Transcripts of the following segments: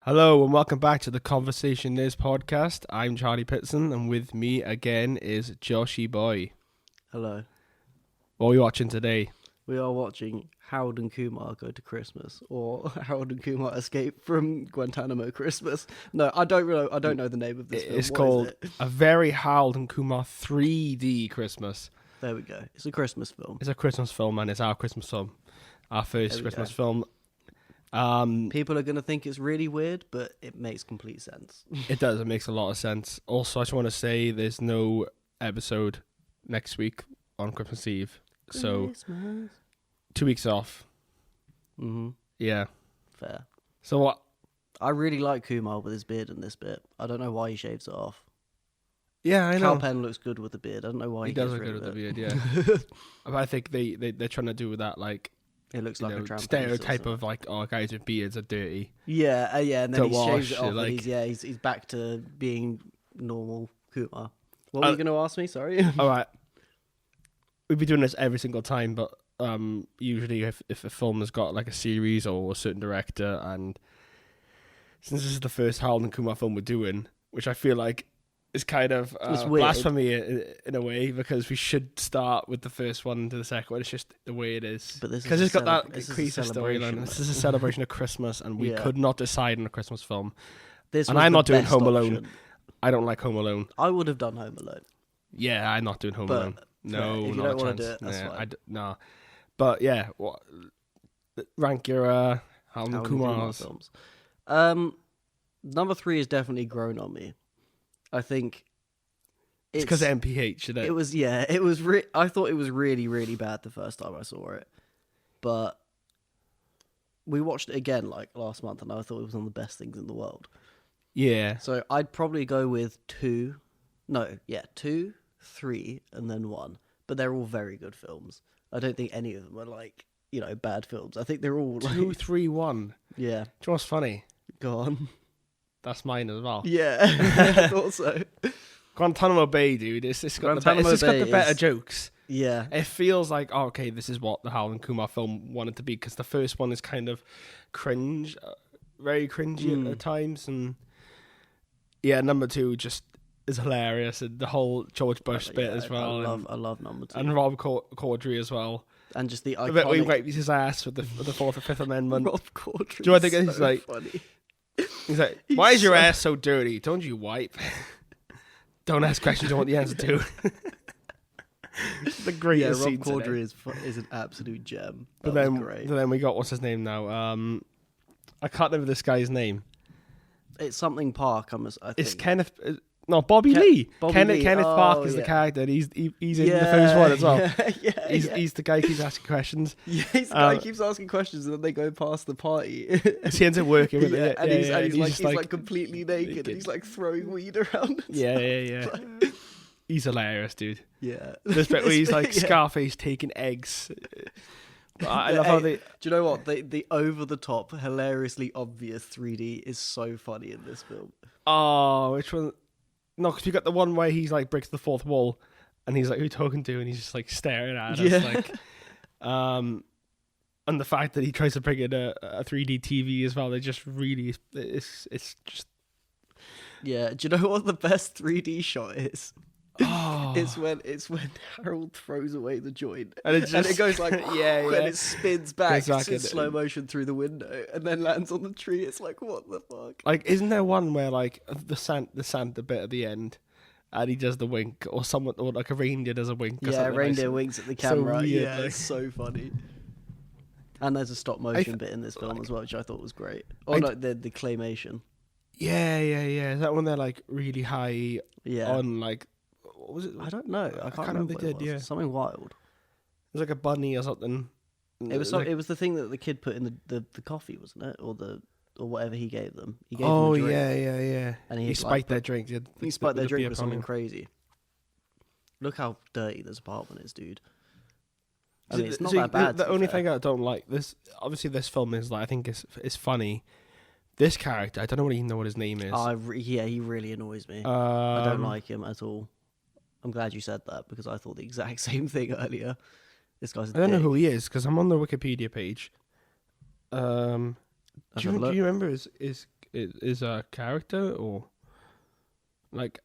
Hello and welcome back to the Conversation Is podcast. I'm Charlie Pitson and with me again is Joshy Boy. Hello. What are we watching today? We are watching Harold and Kumar Go to Christmas, or Harold and Kumar Escape from Guantanamo Christmas. No, I don't know the name of this film. It's what called is it? A Very Harold and Kumar 3D Christmas. There we go. It's a Christmas film. It's a Christmas film and it's our Christmas film. Our first Christmas film. People are going to think it's really weird, but it makes complete sense. It does. It makes a lot of sense. Also, I just want to say there's no episode next week on Christmas Eve. So, 2 weeks off. Mm-hmm. Yeah. Fair. So what? I really like Kumar with his beard in this bit. I don't know why he shaves it off. Yeah, I know. Cal Penn looks good with the beard. I don't know why he does gets look rid good of with it. the beard, yeah. But I think they're trying to do with that, like, It looks like a tramp stereotype of like, oh, guys with beards are dirty. Yeah, and then he shaves it off. Like, and he's back to being normal Kumar. What were you going to ask me? Sorry. All right, we'd be doing this every single time, but usually if a film has got like a series or a certain director, and since this is the first Harold and Kumar film we're doing, which I feel like is kind of blasphemy in a way, because we should start with the first one to the second one. It's just the way it is. But because it's got that increased storyline. This is a celebration of Christmas, and we could not decide on a Christmas film. And I'm not doing Home Alone. I don't like Home Alone. I would have done Home Alone. Yeah, I'm not doing Home Alone. No, if you not don't a want chance. to do it, that's fine. No. But yeah, rank your Harold and Kumar films. Number 3 has definitely grown on me. I think it's because of MPH, isn't it? It was, yeah. It was. I thought it was really, really bad the first time I saw it, but we watched it again like last month, and I thought it was one of the best things in the world. Yeah. So I'd probably go with 2, 3, and then 1. But they're all very good films. I don't think any of them are like, bad films. I think they're all 2, 3, 1. Yeah. Do you know what's funny? Go on. That's mine as well. Yeah, I thought so. Guantanamo Bay, dude. It's got the better jokes. Yeah. It feels like, oh, okay, this is what the Harold and Kumar film wanted to be, because the first one is kind of cringe, very cringy at times, and yeah, number 2 just is hilarious, and the whole George Bush bit as well. I love number 2. And Rob Corddry as well. And just the iconic... The bit where he wipes his ass with the 4th or 5th Amendment. Rob Corddry. Do you know what I think? So funny. He's like, why is your ass so dirty? Don't you wipe? Don't ask questions you don't want the answer to. The greatest Rob scene Corddry is an absolute gem. But then we got, what's his name now? I can't remember this guy's name. It's something Park, I think. It's Kenneth... Bobby Lee. Kenneth Park is the character. And he's in the first one as well. He's the guy who keeps asking questions. Yeah, he's the guy who keeps asking questions, and then they go past the party. He ends up working with it. And he's like completely naked, and he's like throwing weed around. Yeah. He's hilarious, dude. Yeah. This bit where he's like Scarface taking eggs. I love how they... Do you know what? The over-the-top, hilariously obvious 3D is so funny in this film. Oh, which one? No, because you got the one where he's like breaks the fourth wall, and he's like, "Who you talking to?" And he's just like staring at us, like, and the fact that he tries to bring in a 3D TV as well, they just really, it's just. Yeah, do you know what the best 3D shot is? Oh. It's when Harold throws away the joint, and it goes like, and it spins back in slow motion through the window, and then lands on the tree. It's like, what the fuck? Like, isn't there one where like the Santa bit at the end, and he does the wink, or like a reindeer does a wink? Or yeah, reindeer winks at the camera. So weird, yeah, it's so funny. And there's a stop motion bit in this film as well, which I thought was great. Or like the claymation. Yeah. Is that when they're like really high? Yeah. On like. What was it? I don't know. I can't remember what it was. Yeah. Something wild. It was like a bunny or something. It was it was the thing that the kid put in the coffee, wasn't it? Or whatever he gave them. He gave them a drink. Yeah. And he spiked their drink. He spiked their drink with something crazy. Look how dirty this apartment is, dude. I mean, it's not that bad. The only thing I don't like, obviously this film is like, I think it's funny. This character, I don't even know what his name is. He really annoys me. I don't like him at all. I'm glad you said that, because I thought the exact same thing earlier. This guy's I don't know who he is, because I'm on the Wikipedia page. Do you remember his is a character or like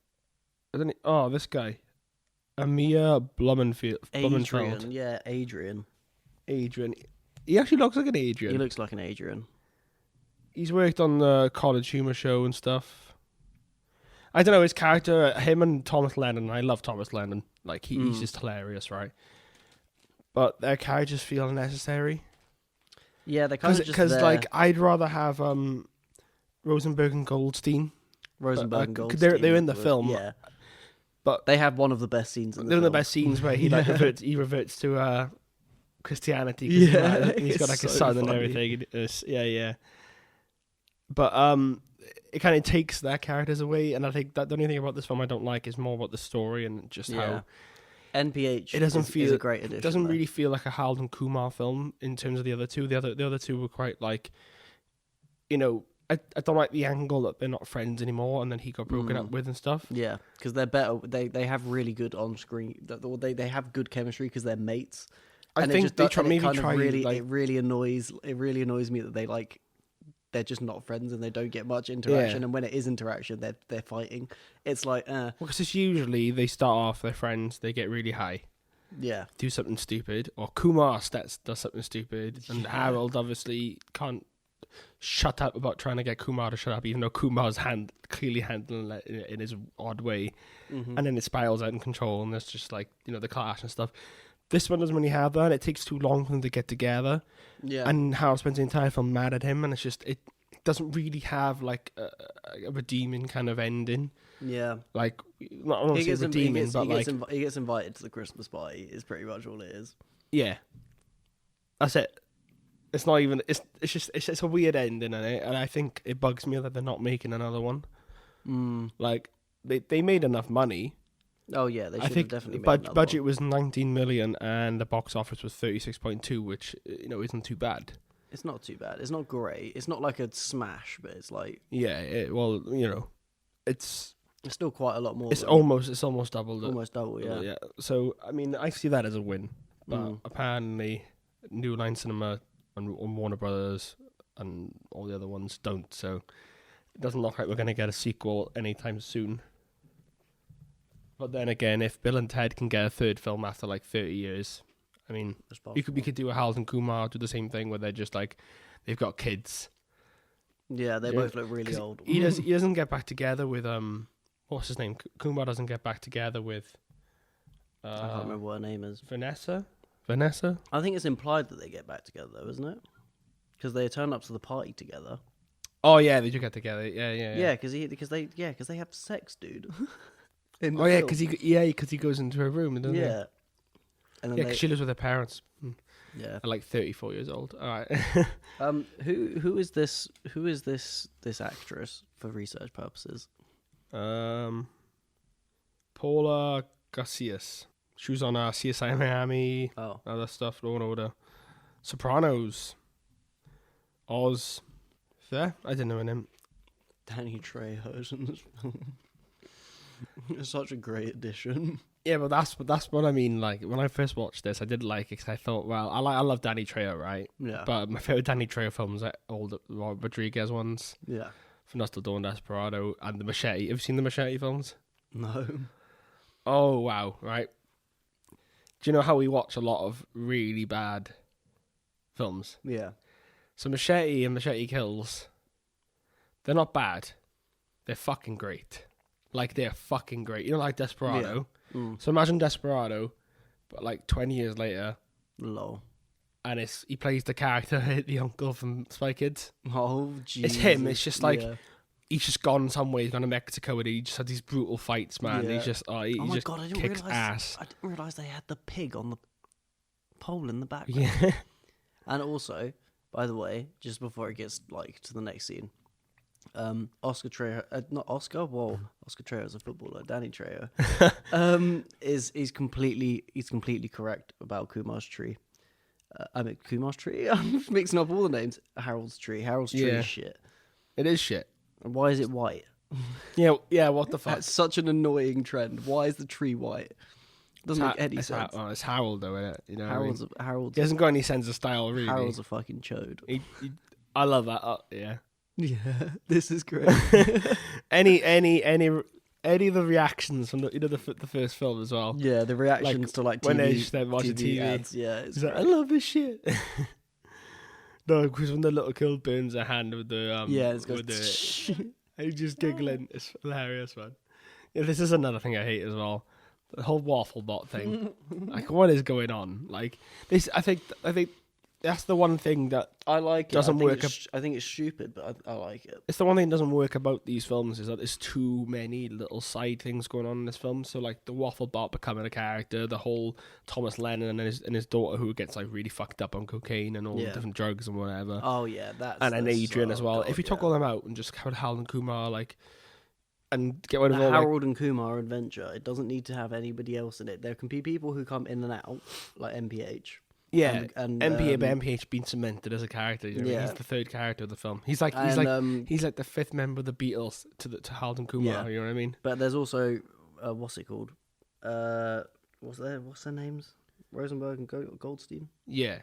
I don't know, oh this guy Amir Blumenfeld. Adrian. Adrian. He actually looks like an Adrian. He looks like an Adrian. He's worked on the College Humor Show and stuff. I don't know, his character, him and Thomas Lennon, I love Thomas Lennon. Like, he's just hilarious, right? But their characters feel unnecessary. Yeah, they're kind of just Because, there. like, I'd rather have Rosenberg and Goldstein. Rosenberg and Goldstein. They're in the film. Yeah. But they have one of the best scenes in the film. film. They're the best scenes where he reverts to Christianity. Yeah. He's got, like, a so son funny. and everything. Yeah. But it kind of takes their characters away, and I think that the only thing about this film I don't like is more about the story and just how NPH it doesn't is a great addition. It doesn't really feel like a Harold and Kumar film in terms of the other two. The other two were quite like, you know, I don't like the angle that they're not friends anymore, and then he got broken up with and stuff. Yeah, because they're better. They have really good on screen. They have good chemistry because they're mates. I think they try. It really annoys me that they're just not friends and they don't get much interaction. Yeah. And when it is interaction, they're fighting. It's like, Well, because it's usually they start off, they're friends, they get really high, yeah, do something stupid, or Kumar does something stupid, and Harold obviously can't shut up about trying to get Kumar to shut up, even though Kumar's clearly handling it in his odd way, and then it spirals out of control, and there's just like, you know, the clash and stuff. This one doesn't really have that. It takes too long for them to get together. Yeah. And Harold spends the entire film mad at him, and it's just, it doesn't really have like a redeeming kind of ending. Yeah. Like, not honestly redeeming, but he gets invited to the Christmas party is pretty much all it is. Yeah. That's it. It's not even, it's a weird ending, and I think it bugs me that they're not making another one. Like, they made enough money. Oh yeah, they should have definitely made another budget one. was 19 million and the box office was 36.2, which, you know, isn't too bad. It's not too bad. It's not great. It's not like a smash, but it's like, yeah. Well, you know, it's still quite a lot more. It's almost double. Almost double, yeah. So I mean, I see that as a win, but apparently, New Line Cinema and Warner Brothers and all the other ones don't. So it doesn't look like we're going to get a sequel anytime soon. But then again, if Bill and Ted can get a third film after like 30 years, I mean, we could do a Harold and Kumar, do the same thing where they're just like, they've got kids. Yeah, they both look really old. He doesn't get back together with what's his name? Kumar doesn't get back together with I can't remember what her name is. Vanessa? I think it's implied that they get back together though, isn't it? Because they turn up to the party together. Oh yeah, they do get together. Yeah. Yeah, because they have sex, dude. Because he goes into her room, doesn't he? Yeah. And then because she lives with her parents. Yeah. At like 34 years old. All right. Who is this actress for research purposes? Paula Garcias. She was on CSI Miami. Oh. Other stuff. Law and Order. Sopranos. Oz. There? I didn't know her name. Danny Trejo's in this film. It's such a great addition. Yeah, but that's what I mean. Like, when I first watched this, I did like it because I thought, well, I love Danny Trejo, right? Yeah. But my favorite Danny Trejo films are old Robert Rodriguez ones. Yeah. From Dust Till Dawn, Desperado, and The Machete. Have you seen The Machete films? No. Oh, wow, right. Do you know how we watch a lot of really bad films? Yeah. So Machete and Machete Kills, they're not bad. They're fucking great. Like, they're fucking great. You know, like Desperado. Yeah. So imagine Desperado, but like 20 years later. Lol. And he plays the character, the uncle from Spy Kids. Oh, jeez. It's him. It's just like, he's just gone somewhere. He's gone to Mexico and he just had these brutal fights, man. Yeah. He's just, he oh my just God, I kicks ass. I didn't realise they had the pig on the pole in the background. Yeah. And also, by the way, just before it gets like to the next scene, Oscar Trejo, not Oscar. Whoa, Oscar Trejo is a footballer. Danny Trejo, is completely correct about Kumar's tree. I mean Kumar's tree. I'm mixing up all the names. Harold's tree. Harold's tree is shit. It is shit. And why is it white? Yeah. What the fuck? That's such an annoying trend. Why is the tree white? Doesn't make any sense. It's Harold though, isn't it? You know, Harold's. He hasn't got any sense of style, really. Harold's a fucking chode. I love that. Yeah. Yeah, this is great. any of the reactions from the first film as well. Yeah, the reactions to like TV, when they're watching TV ads. Yeah, it's he's like, I love this shit. No, because when the little girl burns her hand with the it's with the, and he's just giggling. It's hilarious, man. Yeah, this is another thing I hate as well. The whole waffle bot thing. Like, what is going on? Like this, I think that's the one thing that I like. Doesn't work. I think it's stupid, but I like it. It's the one thing that doesn't work about these films is that there's too many little side things going on in this film. So like the waffle bot becoming a character, the whole Thomas Lennon and his daughter who gets like really fucked up on cocaine and all the different drugs and whatever. Oh yeah, and then Adrian as well. God, if you took all them out and just have Harold and Kumar and get rid of all Harold and Kumar adventure, it doesn't need to have anybody else in it. There can be people who come in and out, like MPH. Yeah, and MPH being cemented as a character. You know? He's the third character of the film. He's like the fifth member of the Beatles to Harold and Kumar. Yeah. You know what I mean? But there's also what's it called? What's their names? Rosenberg and Goldstein. Yeah,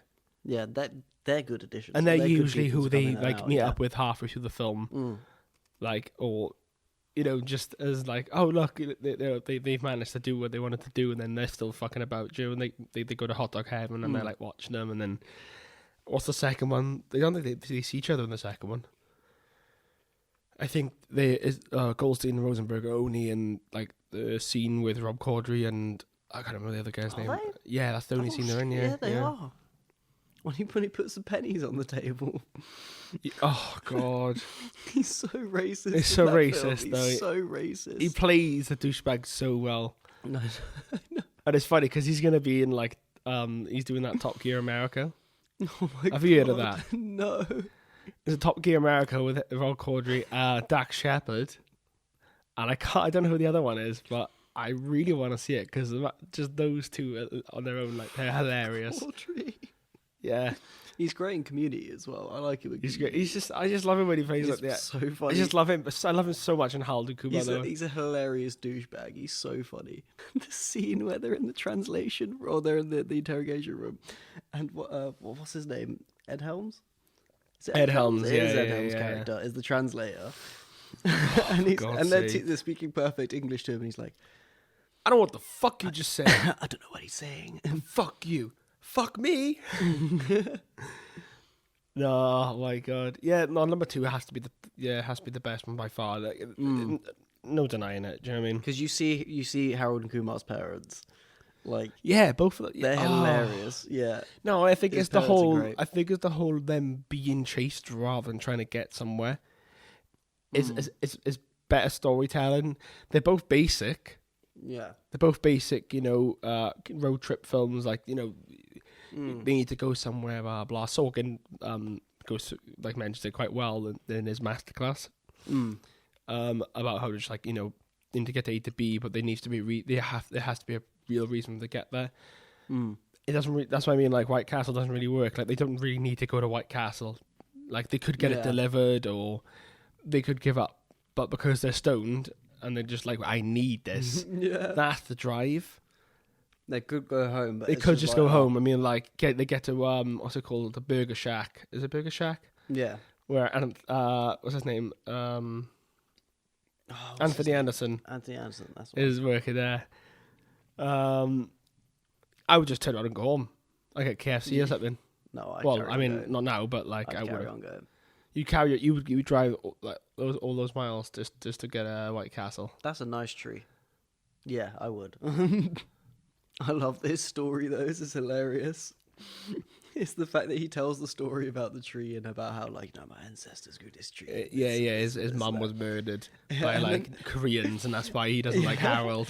they're good additions. And they're usually who they meet up with halfway through the film, or. You know, just as like, oh look, they've managed to do what they wanted to do, and then they're still fucking about you, and they go to hot dog heaven, and they're like watching them, and then what's the second one? They don't think they see each other in the second one. I think Goldstein and Rosenberg are only in like the scene with Rob Corddry and I can't remember the other guy's name. They? Yeah, that's the only scene they're in. Yeah, they are. When he puts some pennies on the table. Oh God, he's so racist. It's so racist, film. though. He's so racist. He plays the douchebag so well. No. And it's funny because he's gonna be in like he's doing that Top Gear America. Oh my God. Have you heard of that? No. There's a Top Gear America with Rob Corddry, Dax Shepard, and I don't know who the other one is, but I really want to see it because just those two on their own, like they're hilarious. Corddry. Yeah, he's great in Community as well. I like him. He's great. I just love him when he plays like that. So funny. I just love him. I love him so much in Harold and Kumar. He's a hilarious douchebag. He's so funny. The scene where they're in the translation or they're in the interrogation room, and what's his name? Ed Helms. Ed Helms. It is Ed Helms' character is the translator, and they're speaking perfect English to him, and he's like, "I don't know what the fuck you just said. I don't know what he's saying. Fuck you." Fuck me. No, oh my God. Yeah, no, number two has to be the best one by far. Like, no denying it. Do you know what I mean? Because you see Harold and Kumar's parents, like both of them. They're hilarious. Yeah. No, I think it's the whole. I think it's the whole them being chased rather than trying to get somewhere. It's better storytelling. They're both basic. Yeah. They're both basic. You know, road trip films. Like they need to go somewhere. Blah blah. Sorkin goes like mentions it quite well in his masterclass. About how just like need to get to A to B, but there needs to be there has to be a real reason to get there. It doesn't. That's what I mean. Like White Castle doesn't really work. Like they don't really need to go to White Castle. Like they could get it delivered, or they could give up. But because they're stoned and they're just like, I need this. That's the drive. They could go home, but they could just go home. I mean, like they get to what's it called? The Burger Shack. Is it Burger Shack? Yeah. Where what's his name? Anthony Anderson. Anthony Anderson. That's what is working there. I would just turn around and go home. I get KFC or something. No, I mean, not now, but like I would carry on going. You would drive like all those miles just to get a White Castle. That's a nice tree. Yeah, I would. I love this story though. This is hilarious. It's the fact that he tells the story about the tree and about how my ancestors grew this tree. His mum was murdered by like Koreans, and that's why he doesn't like Harold.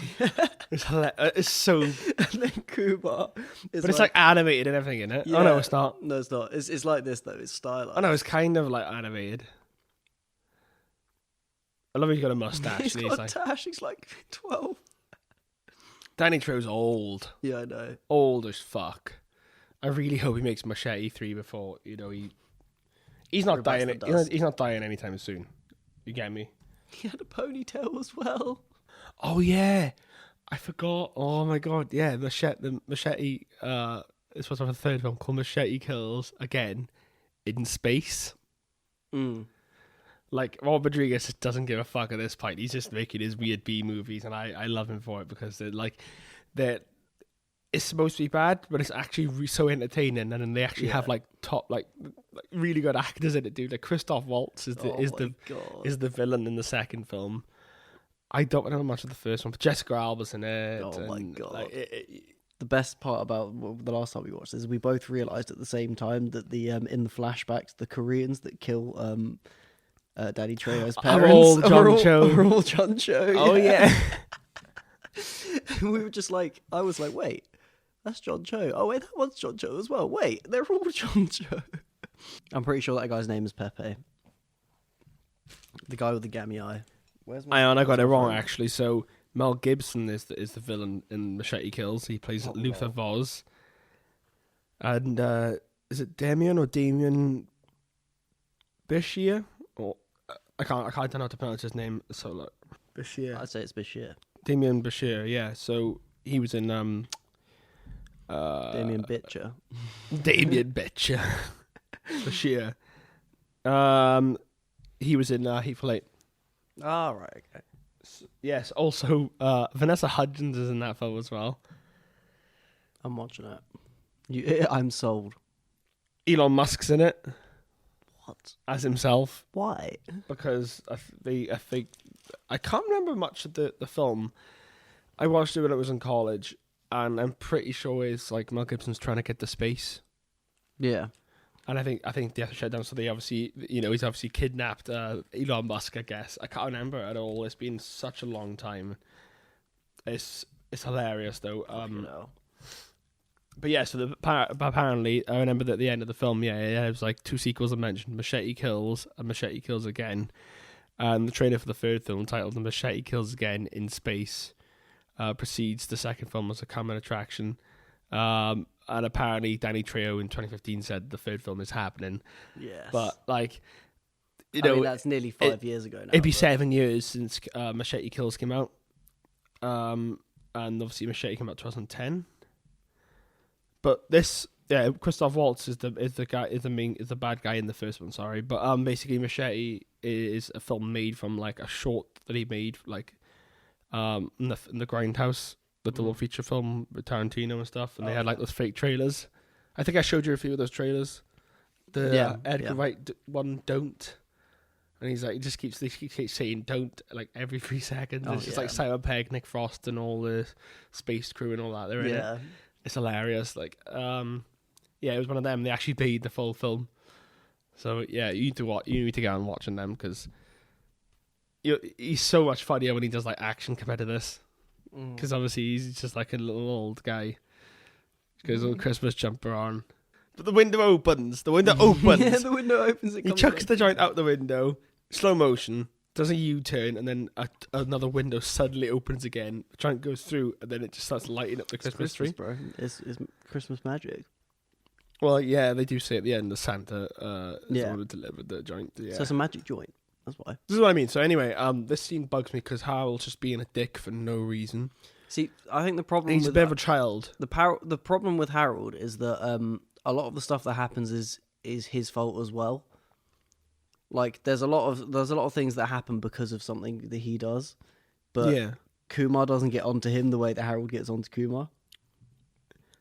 It's so. And then Kumar, but it's like animated and everything in it. Yeah. Oh no, it's not. No, it's not. It's like this though. It's stylized. Oh no, it's kind of like animated. I love he's got a mustache. He's got a tash. He's like 12. Danny Trejo's old. Yeah, I know. Old as fuck. I really hope he makes Machete 3 before he's not dying. He's not dying anytime soon. You get me? He had a ponytail as well. Oh yeah, I forgot. Oh my God, yeah. The Machete. It's supposed to have a third film called Machete Kills Again in Space. Like, Robert Rodriguez just doesn't give a fuck at this point. He's just making his weird B movies, and I love him for it because they're it's supposed to be bad, but it's actually so entertaining, and then they actually have like top like really good actors in it, dude. Like Christoph Waltz is the villain in the second film. I don't know much of the first one, but Jessica Alba's in it. Oh my god! Like, the best part about the last time we watched is we both realised at the same time that the in the flashbacks, the Koreans that kill Danny Trejo's parents are all John Cho. Oh yeah. We were just like, I was like, wait, that's John Cho. Oh wait, that one's John Cho as well. Wait, they're all John Cho. I'm pretty sure that guy's name is Pepe. The guy with the gammy eye. I got it wrong actually. So Mel Gibson is the villain in Machete Kills. He plays Luther Voss. And is it Damien Bashir? Or I don't know how to pronounce his name. So like Bashir. I'd say it's Bashir. Damien Bashir, yeah. So he was in Damien Bitcher. Damien Bitcher. Bashir. He was in Hateful Eight. Ah, right, okay. Yes, also Vanessa Hudgens is in that film as well. I'm watching it. I'm sold. Elon Musk's in it. What? As himself. Why? Because I think I can't remember much of the film. I watched it when I was in college, and I'm pretty sure it's like Mel Gibson's trying to get to space. Yeah. And I think they have to shut down. So they obviously, he's obviously kidnapped Elon Musk. I guess I can't remember at all. It's been such a long time. It's hilarious though. But yeah, so apparently I remember that at the end of the film, it was like two sequels I mentioned: Machete Kills and Machete Kills Again. And the trailer for the third film, titled "The Machete Kills Again in Space," precedes the second film as a common attraction. And apparently Danny Trejo in 2015 said the third film is happening. Yes. But like, I mean, that's nearly 5 years ago now. It'd be 7 years since Machete Kills came out. And obviously Machete came out 2010. But this, Christoph Waltz is the bad guy in the first one. Sorry, but basically Machete is a film made from like a short that he made like in the Grindhouse, the double feature film with Tarantino and stuff, and they had like those fake trailers. I think I showed you a few of those trailers. The Edgar Wright one, Don't, and he's like, he keeps saying "don't" like every 3 seconds. It's just like Simon Pegg, Nick Frost, and all the space crew and all that. They're in it. It's hilarious. Like, it was one of them. They actually paid the full film. So yeah, you need to go and watching them because he's so much funnier when he does like action compared to this. Because obviously he's just like a little old guy. He's got his little Christmas jumper on. But the window opens. Yeah, the window opens. He chucks the joint out the window, slow motion, does a U-turn, and then another window suddenly opens again. The joint goes through, and then it just starts lighting up the Christmas tree. Bro. It's Christmas magic. Well, yeah, they do say at the end that Santa is the one who delivered the joint. Yeah. So it's a magic joint. That's why. This is what I mean. So anyway, this scene bugs me because Harold's just being a dick for no reason. See, I think the problem he's a bit of a child. The problem with Harold is that a lot of the stuff that happens is his fault as well. Like there's a lot of things that happen because of something that he does, but Kumar doesn't get onto him the way that Harold gets onto Kumar.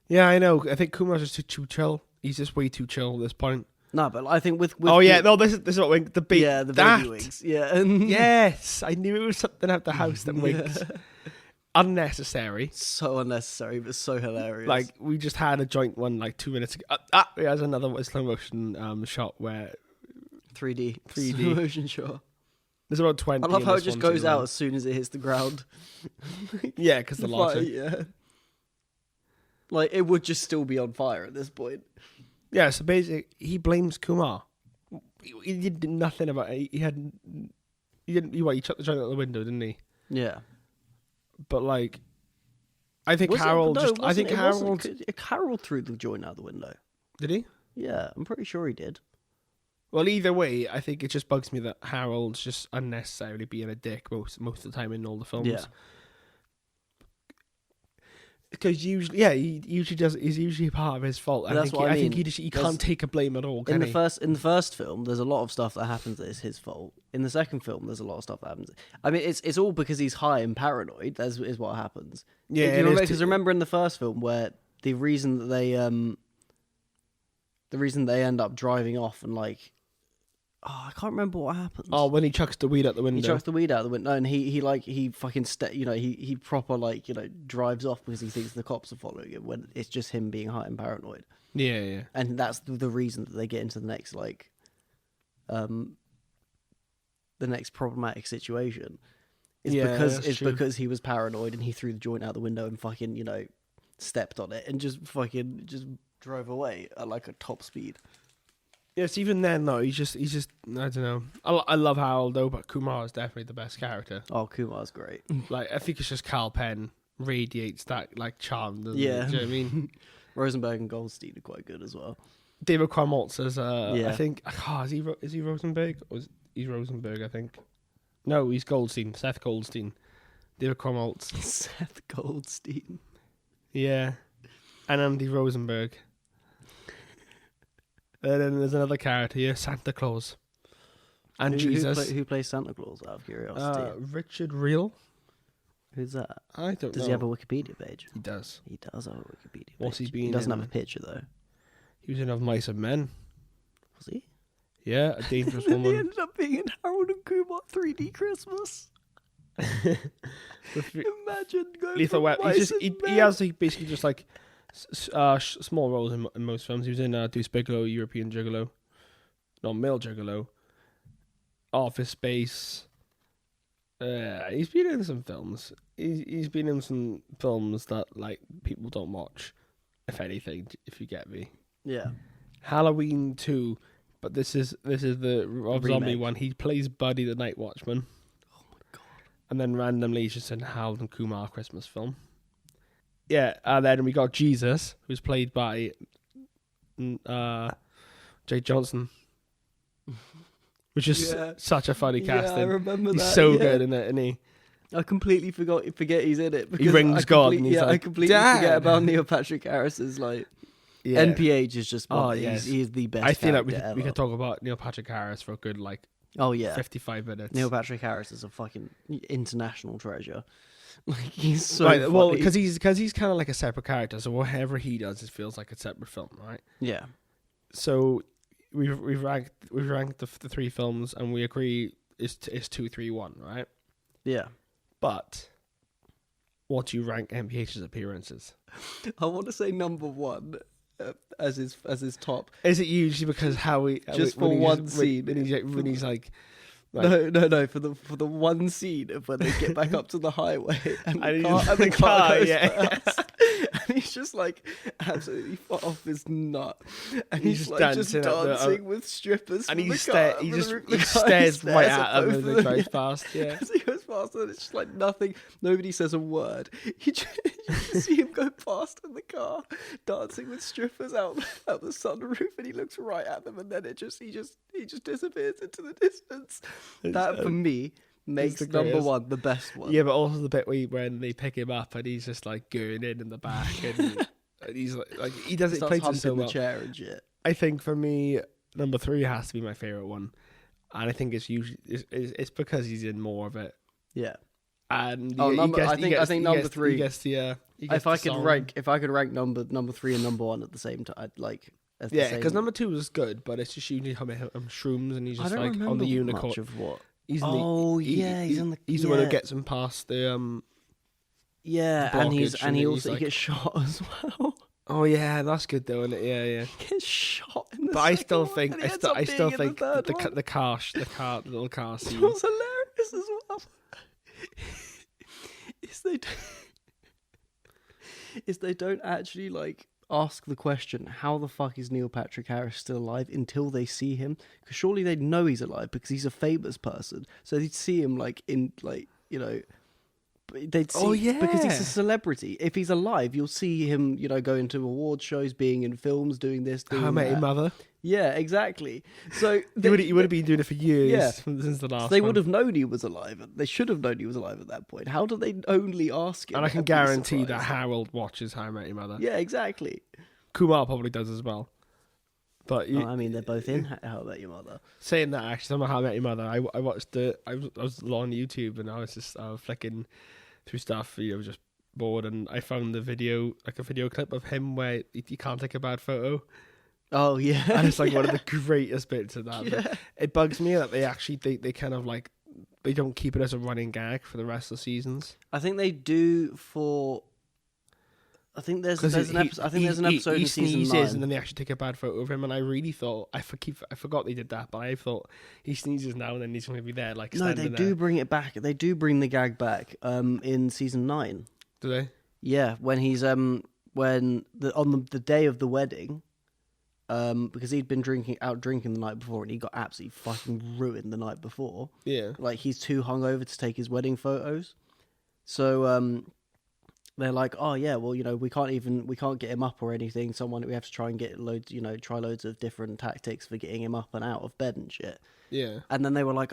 Yeah, I know. I think Kumar's just too chill. He's just way too chill at this point. No, but I think with this is what the big the baby winks. Yes, I knew it was something at the house that winks. Unnecessary. So unnecessary, but so hilarious. Like we just had a joint one like 2 minutes ago. There's another slow motion shot where 3D slow motion shot. There's about 20. I love how it just goes out as soon as it hits the ground. Yeah, because the logic. Yeah. Like it would just still be on fire at this point. Yeah, so basically, he blames Kumar. He did nothing about it. He chucked the joint out the window, didn't he? Yeah. But like, I think Harold Harold threw the joint out the window. Did he? Yeah, I'm pretty sure he did. Well, either way, I think it just bugs me that Harold's just unnecessarily being a dick most of the time in all the films. Yeah. Because usually, yeah, he usually does. He's usually part of his fault. That's what I mean. I think he can't take a blame at all. In the first film, there's a lot of stuff that happens that is his fault. In the second film, there's a lot of stuff that happens. I mean, it's all because he's high and paranoid. That is what happens. Yeah, because remember in the first film where the reason that they end up driving off and like. Oh, I can't remember what happens. Oh, when he chucks the weed out the window. He chucks the weed out the window, and he fucking he proper drives off because he thinks the cops are following him when it's just him being high and paranoid. Yeah, yeah. And that's the reason that they get into the next the next problematic situation. Because he was paranoid and he threw the joint out the window and fucking stepped on it and just drove away at like a top speed. Yes, even then though, he's just I don't know. I love Harold though, but Kumar is definitely the best character. Oh, Kumar's great. Like I think it's just Carl Penn radiates that like charm. Doesn't Yeah, it? Do you know what I mean? Rosenberg and Goldstein are quite good as well. David Krumholtz is Yeah. I think is he Rosenberg or he's Rosenberg? I think no, he's Goldstein. Seth Goldstein. David Krumholtz. Seth Goldstein. Yeah, and Andy Rosenberg. And then there's another character here, Santa Claus. And Jesus. Who plays Santa Claus, out of curiosity? Richard Reel. Who's that? I don't know. Does he have a Wikipedia page? He does. He does have a Wikipedia page. What's he been He doesn't in? have a picture, though. He was in Of Mice and Men. Was he? Yeah, A Dangerous And then Woman. he ended up being in Harold and Kumar 3D Christmas. Imagine going Lethal from Weapon. Mice He and has basically just like small roles in most films. He was in Deuce Bigalow, European Gigolo, not Male Gigolo, Office Space. He's been in some films. He's been in some films that like people don't watch, if anything. If you get me. Yeah. Halloween 2, but this is the Rob Zombie remake. one. He plays Buddy the Night Watchman. Oh my god. And then randomly he's just in Harold and Kumar Christmas film. Yeah, and then we got Jesus, who's played by Jake Johnson. Which is such a funny casting. Yeah, I remember he's that. so good in it, isn't he? I completely forget he's in it. Because He rings God and he's like, I completely "Dad!" forget about Neil Patrick Harris's Yeah. NPH is just Oh, he yes. is the best. I feel like character we ever. could talk about Neil Patrick Harris for a good 55 minutes. Neil Patrick Harris is a fucking international treasure. Like he's so right, funny. well, because he's kind of like a separate character, so whatever he does, it feels like a separate film, right? yeah, So we've ranked the three films, and we agree is 2, 3, 1, right? yeah. But what do you rank MPH's appearances? I want to say number one as his top. Is it usually because scene when he's like No, for the one scene of when they get back up to the highway and the car car goes yeah. past, and he's just like absolutely off his nut, and he's just like dancing dancing with strippers, and from he the car, he stares right at them as they drive past. Yeah, as he goes past, and it's just like nothing. Nobody says a word. You just see him go past in the car, dancing with strippers out the sunroof, and he looks right at them, and then he just disappears into the distance. That for me makes number one the best one. Yeah, but also the bit when they pick him up and he's just like going in the back and he's like he does it plays it so well. The chair and shit. I think for me, number 3 has to be my favorite one, and I think it's usually it's because he's in more of it. Yeah. And I think number 3. If I could rank number 3 and number 1 at the same time, because number 2 is good, but it's just usually him shrooms and he's just like on the unicorn. Much of what? He's in the. He's the one who gets him past the Yeah, blockage, and he also like, gets shot as well. Oh yeah, that's good though, isn't it? Yeah. He gets shot in the. But I still second think one, and he ends up being in the the little car scene. It was hilarious as well. They don't actually ask the question, how the fuck is Neil Patrick Harris still alive, until they see him? Because surely they'd know he's alive because he's a famous person. So they'd see him they'd see Oh, yeah. because he's a celebrity. If he's alive, you'll see him, going to award shows, being in films, doing this, doing How I Met Your that. Mother. Yeah, exactly. So You would have been doing it for years Yeah. since the last so they one. would have known he was alive. They should have known he was alive at that point. How do they only ask him? And I can and be guarantee that surprised? Harold watches How I Met Your Mother. Yeah, exactly. Kumar probably does as well. But I mean, they're both in How About Your Mother. saying that, actually, I'm a How I Met Your Mother. I watched I was on YouTube and I was flicking through stuff. Just bored, and I found a video clip of him where you can't take a bad photo. Oh yeah, And it's like one of the greatest bits of that. Yeah. But it bugs me that they kind of like they don't keep it as a running gag for the rest of the seasons. I think they do for. I think there's an episode. I think there's an episode he in season sneezes 9. and then they actually take a bad photo of him. And I really thought I forgot they did that, but I thought he sneezes now and then he's going to be there like No, they standing do there. bring it back. They do bring the gag back. In season 9. Do they? Yeah, when he's on the day of the wedding, because he'd been drinking the night before and he got absolutely fucking ruined the night before. Yeah. Like he's too hungover to take his wedding photos. So they're like, oh yeah, well we can't get him up or anything. We have to try and get loads of different tactics for getting him up and out of bed and shit. Yeah. And then they were like,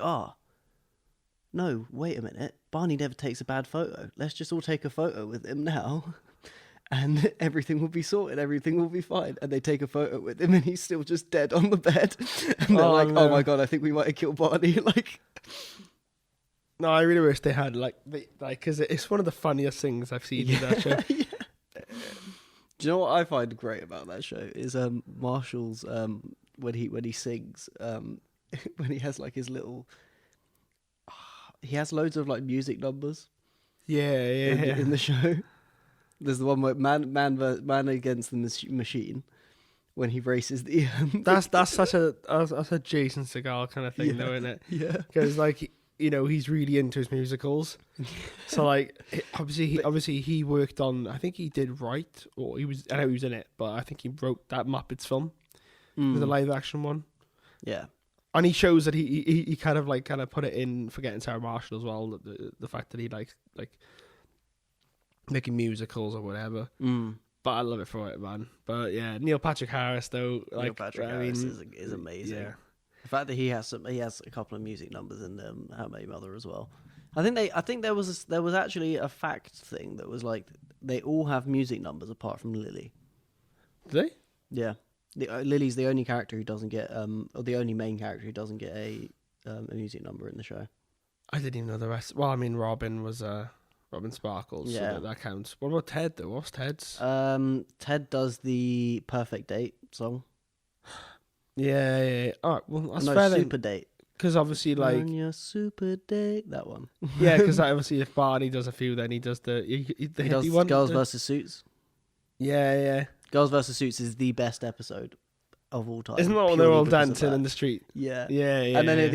no, wait a minute. Barney never takes a bad photo. Let's just all take a photo with him now. And everything will be sorted. Everything will be fine. And they take a photo with him and he's still just dead on the bed. And they're like, no. oh my God, I think we might have killed Barney. Like, No, I really wish they had because it's one of the funniest things I've seen in that show. yeah. Do you know what I find great about that show is Marshall's when he sings when he has like his little he has loads of like music numbers Yeah, in the show. There's the one where man against the machine when he races the That's such a Jason Segel kind of thing, though, isn't it? Yeah. Because he's really into his musicals. So like obviously he worked on, I think he did write, or I know he was in it, but I think he wrote that Muppets film, the live action one. Yeah. And he shows that he kind of put it in Forgetting Sarah Marshall as well, the fact that he likes like making musicals or whatever. But I love it for it, man. But yeah, Neil Patrick Harris though, Neil Patrick Harris is amazing. Yeah. The fact that he has a couple of music numbers in How I Met Your Mother as well. I think there was actually a fact thing that was like they all have music numbers apart from Lily. Do they? Yeah, Lily's the only character who doesn't get or the only main character who doesn't get a music number in the show. I didn't even know the rest. Well, I mean, Robin was Robin Sparkles, Yeah. so that counts. What about Ted though? What's Ted's? Ted does the Perfect Date song. Yeah. All right, well, that's No, fair Super Date. because obviously, like, On your Super Date, that one. yeah, because obviously, if Barney does a few, then he does the He hippie does one. Girls vs Suits. Yeah. Girls vs Suits is the best episode of all time. Isn't that when purely they're all because of dancing that. in the street? Yeah. Yeah. And then yeah.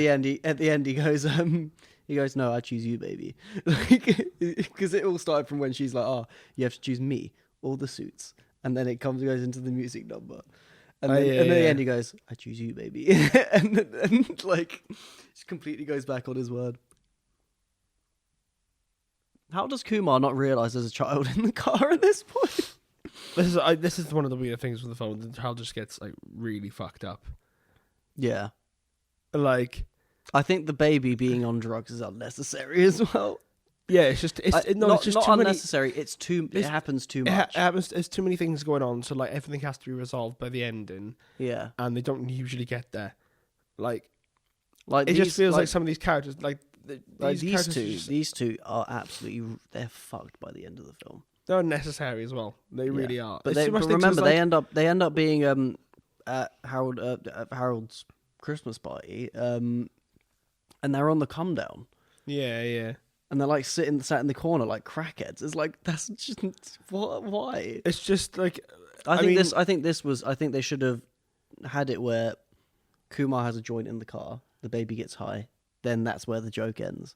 at the end, he goes, no, I choose you, baby. Because it all started from when she's like, oh, you have to choose me or the suits. And then it goes into the music number. And then, at the end he goes, I choose you, baby. and like, just completely goes back on his word. How does Kumar not realise there's a child in the car at this point? This is one of the weird things with the phone. The child just gets like really fucked up. Yeah. Like, I think the baby being on drugs is unnecessary as well. yeah, it's just It's just not too many. unnecessary. It happens too It much. happens. There's too many things going on, so like everything has to be resolved by the ending, Yeah. and they don't usually get there. Like Like it just feels like some some of these characters, these two are absolutely they're fucked by the end of the film. they're unnecessary as well. They really are. But, It's too much things, remember, it's they end up being at Harold's Christmas party, and they're on the come down, yeah. and they're like sat in the corner like crackheads. It's like that's just why. It's just like I think they should have had it where Kumar has a joint in the car, the baby gets high, then that's where the joke ends.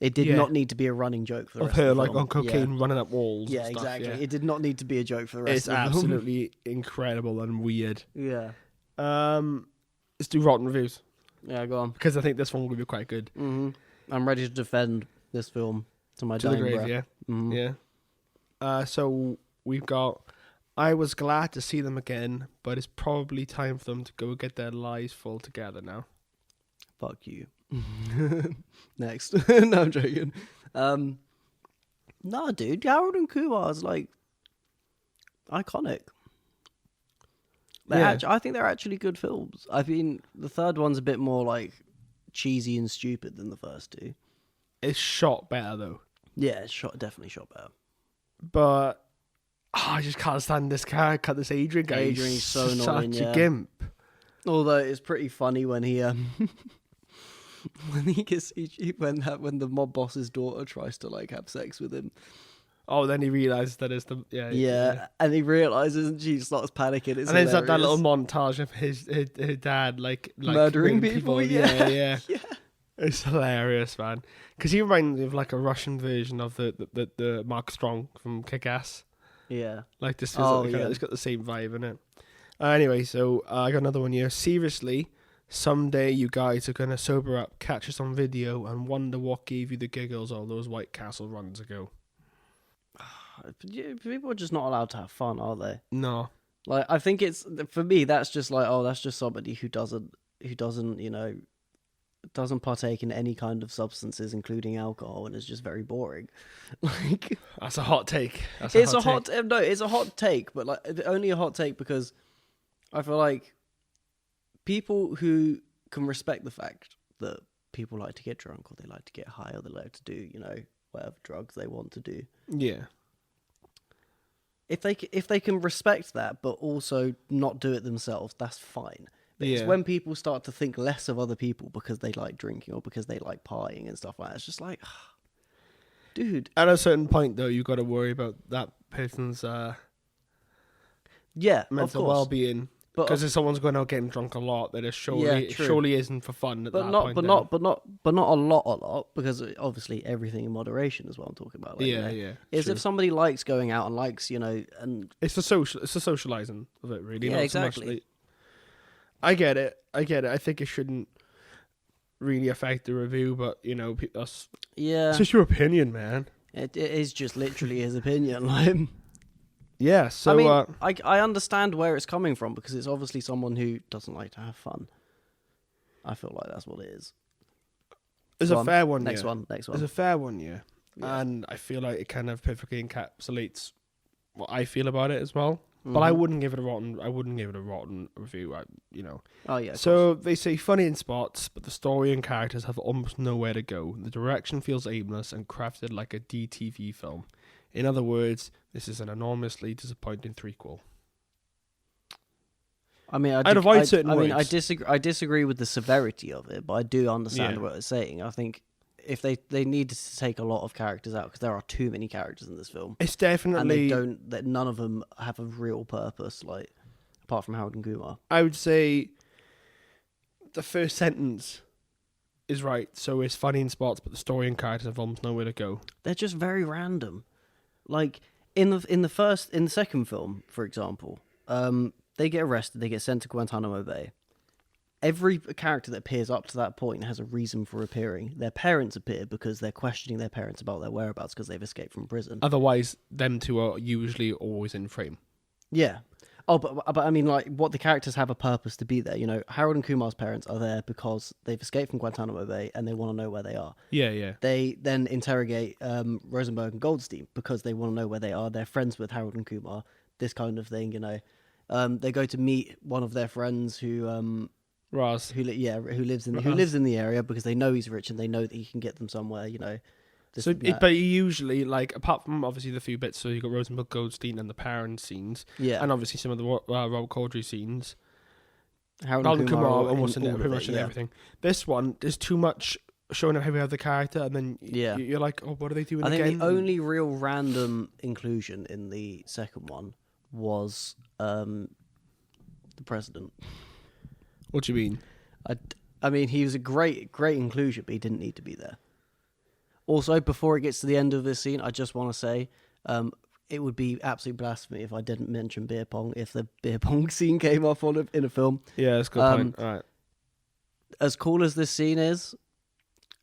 It did not need to be a running joke for the of rest her of the like film. on cocaine running up walls. Yeah, and stuff, exactly. yeah. It did not need to be a joke for the rest It's of the film. absolutely incredible and weird. Yeah. Let's do rotten reviews Yeah, go on. because I think this one will be quite good. I'm ready to defend this film To my To the dying grave, breath. yeah. Mhm. Yeah. So we've got. I was glad to see them again, but it's probably time for them to go get their lives full together now. Fuck you. Next. No, I'm joking. No, dude, Harold and Kumar's like iconic. Yeah. I think they're actually good films. I mean, the third one's a bit more like cheesy and stupid than the first two. It's shot better though. Yeah, it's definitely shot better. But I just can't stand this character, this Adrian guy. Adrian's so annoying, such yeah. a gimp. Although it's pretty funny when he when he gets when the mob boss's daughter tries to like have sex with him. Oh, then he realizes that it's the Yeah, and he realizes and she starts panicking. It's and there's that hilarious. little montage of his dad like Murdering people. Yeah. Yeah. It's hilarious, man. Because he reminds me of like a Russian version of the Mark Strong from Kick-Ass. Yeah. Like this feels yeah. It's got the same vibe in it. Anyway, so I got another one here. Seriously, someday you guys are gonna sober up, catch us on video, and wonder what gave you the giggles all those White Castle runs ago. People are just not allowed to have fun, are they? No. Like, I think it's, for me, that's just like, oh, that's just somebody who doesn't, doesn't partake in any kind of substances, including alcohol, and is just very boring. Like, That's a hot take. it's a hot take, but like only a hot take because I feel like people who can respect the fact that people like to get drunk or they like to get high or they like to do, whatever drugs they want to do. Yeah. If they can respect that, but also not do it themselves, that's fine. But it's Yeah. when people start to think less of other people because they like drinking or because they like partying and stuff like that. It's just like, dude. At a certain point, though, you got to worry about that person's Yeah, of mental course. well-being. But Because if someone's going out getting drunk a lot, then it surely isn't for fun. At that point, but not a lot, because obviously everything in moderation is what I'm talking about. Like, yeah. Is True. if somebody likes going out and likes, and It's the socializing of it, really. Yeah, not so much exactly. like- I get it. I think it shouldn't really affect the review, but that's yeah, it's just your opinion, man. it is just literally his opinion. Like, Yeah. So I mean, I understand where it's coming from because it's obviously someone who doesn't like to have fun. I feel like that's what it is. there's Go a on. fair one. Next yeah. one. There's a fair one, yeah. Yeah. And I feel like it kind of perfectly encapsulates what I feel about it as well. But I wouldn't give it a rotten. I wouldn't give it a rotten review. Oh yeah. So they say funny in spots, but the story and characters have almost nowhere to go. The direction feels aimless and crafted like a DTV film. In other words, this is an enormously disappointing threequel. I mean, I'd avoid certain words. I disagree with the severity of it, but I do understand Yeah. what it's saying. I think if they needed to take a lot of characters out because there are too many characters in this film, It's and definitely. that none of them have a real purpose, like apart from Harold and Kumar. I would say the first sentence is right. So it's funny in spots, but the story and characters have almost nowhere to go. They're just very random. Like in the second film, for example, they get arrested, they get sent to Guantanamo Bay. Every character that appears up to that point has a reason for appearing. Their parents appear because they're questioning their parents about their whereabouts because they've escaped from prison. Otherwise, them two are usually always in frame. Yeah. Oh, but I mean, like, what the characters have a purpose to be there. Harold and Kumar's parents are there because they've escaped from Guantanamo Bay and they want to know where they are. Yeah. They then interrogate Rosenberg and Goldstein because they want to know where they are. They're friends with Harold and Kumar. This kind of thing, They go to meet one of their friends who Raz. who lives in the area because they know he's rich and they know that he can get them somewhere. But usually, like, apart from obviously the few bits, so you got Rosenberg, Goldstein, and the parent scenes, yeah, and obviously some of the Rob Corddry scenes. Harold Harold and Kumar are almost in all of pretty it, much in yeah. everything. This one, there's too much showing up how we have the character, and then you're like, oh, what are they doing I think again? the only real random inclusion in the second one was the president. What do you mean? I mean, he was a great inclusion, but he didn't need to be there. Also, before it gets to the end of this scene, I just want to say it would be absolute blasphemy if I didn't mention beer pong if the beer pong scene came up in a film. Yeah, that's a good point. All right. As cool as this scene is,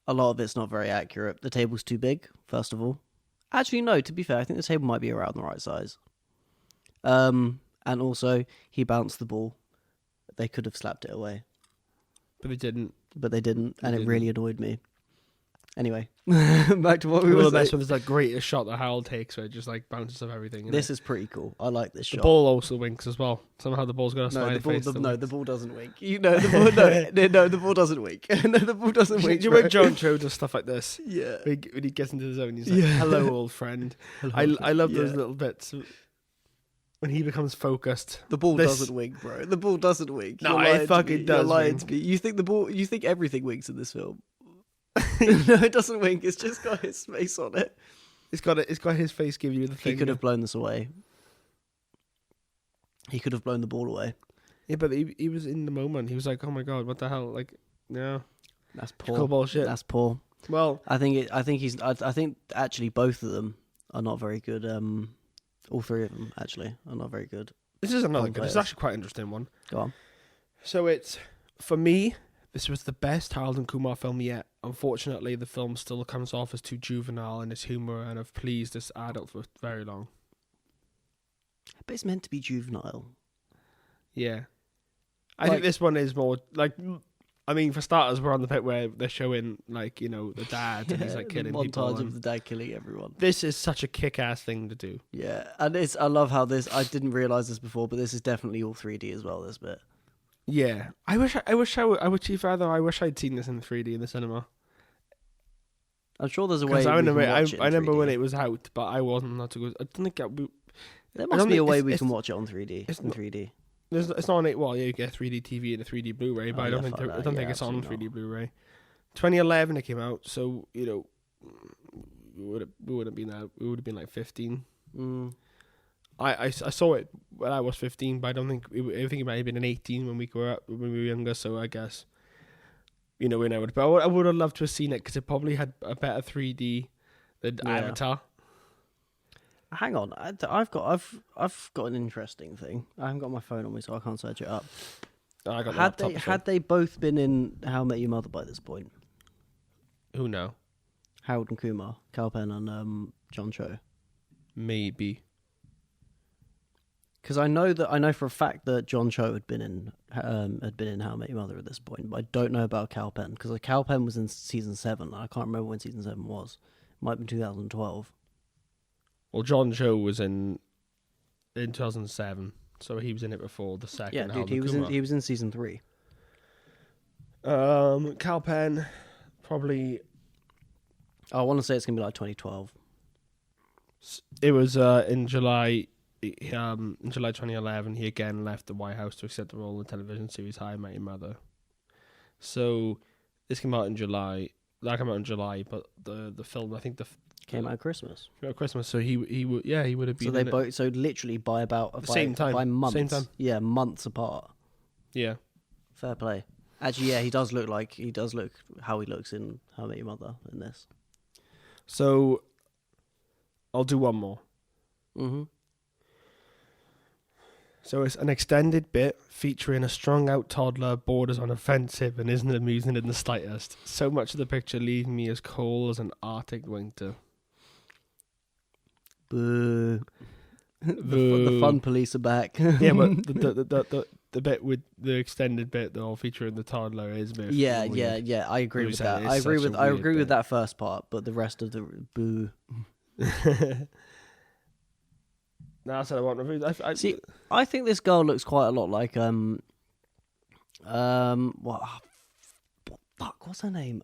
a lot of it's not very accurate. The table's too big, first of all. Actually, no, to be fair, I think the table might be around the right size. And also, he bounced the ball. They could have slapped it away. But they didn't. And it really annoyed me. Anyway, back to what we were saying. The best one is that greatest shot that Harold takes where it just like bounces off everything. This is pretty cool. I like this shot. The ball also winks as well. Somehow the ball's got a smiley face. The ball doesn't wink. You know, the ball, no, the ball doesn't wink. No, the ball doesn't wink. Do you remember John Cho does stuff like this? Yeah. When he gets into the zone, he's like, hello, old friend. I love those little bits. When he becomes focused. The ball doesn't wink, bro. The ball doesn't wink. No, it fucking does. You're lying to me. You think everything winks in this film? No, it doesn't wink. It's just got his face on it. It's got his face giving you the thing. He could have blown this away. He could have blown the ball away. Yeah, but he was in the moment. He was like, "Oh my god, what the hell?" Like, no, that's poor. Cool bullshit. That's poor. Well, I think actually both of them are not very good. All three of them actually are not very good. This is another good. This is actually quite an interesting one. Go on. So it's for me. This was the best Harold and Kumar film yet. Unfortunately, the film still comes off as too juvenile in its humour and have pleased this adult for very long. But it's meant to be juvenile. Yeah. I think this one is more, like, I mean, for starters, we're on the bit where they're showing, like, you know, the dad and he's, like, killing the people. montage of the dad killing everyone. This is such a kick-ass thing to do. Yeah, and I love how this, I didn't realise this before, but this is definitely all 3D as well, this bit. Yeah, I wish I'd seen this in 3D in the cinema. I'm sure there's a way. I remember when it was out, but I wasn't not to go. I don't think there must be a way we can watch it on 3D. It's in 3D. It's not on it. Well, yeah, you get a 3D TV and a 3D Blu-ray, but I don't think it's on 3D Blu-ray. 2011 it came out, so you know, we would have been like 15. Mm. I saw it when I was 15, but I think it might have been an 18 when we were younger. So I guess, you know, but I would have loved to have seen it because it probably had a better 3D than Avatar. Hang on, I've got an interesting thing. I haven't got my phone on me, so I can't search it up. I got had they both been in How I Met Your Mother by this point? Who know? Harold and Kumar, Kal Penn and John Cho. Maybe. Because I know for a fact that John Cho had been in How I Met Your Mother at this point, but I don't know about Kal Penn because Kal Penn was in season 7. I can't remember when season 7 was. It might have been 2012. Well, John Cho was in 2007, so he was in it before the second. Yeah, dude, he was in season 3. Kal Penn, probably. I want to say it's gonna be like 2012. It was in July. In July 2011, he again left the White House to accept the role in the television series How I Met Your Mother. So this came out in July. That came out in July, but the film, I think came out at Christmas. Christmas, so he would have been. So they both, so literally by about the same time, by months, same time. Yeah, months apart. Yeah, fair play. Actually, yeah, he does look how he looks in How I Met Your Mother in this. So I'll do one more. Mm-hmm. So it's an extended bit featuring a strung-out toddler borders on offensive and isn't amusing in the slightest. So much of the picture leaving me as cold as an Arctic winter. Boo. The fun police are back. Yeah, but the bit with the extended bit, the whole featuring the toddler is very weird. Yeah. I agree with that. I agree with that first part, but the rest of the boo. No, that's what I want reviews. I think this girl looks quite a lot like what's her name?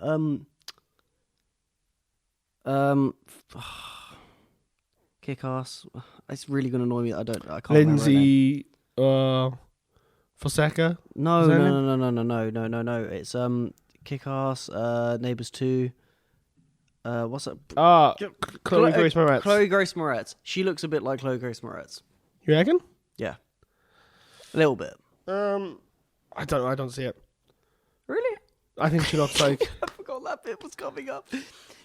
Kick-Ass. It's really gonna annoy me. I can't Lindsay Fonseca. No. It's Kick-Ass. Neighbours 2. What's that? Chloe Grace Moretz. Chloe Grace Moretz. She looks a bit like Chloe Grace Moretz. You reckon? Yeah, a little bit. I don't know. I don't see it. Really? I think she looks like. I forgot that bit was coming up.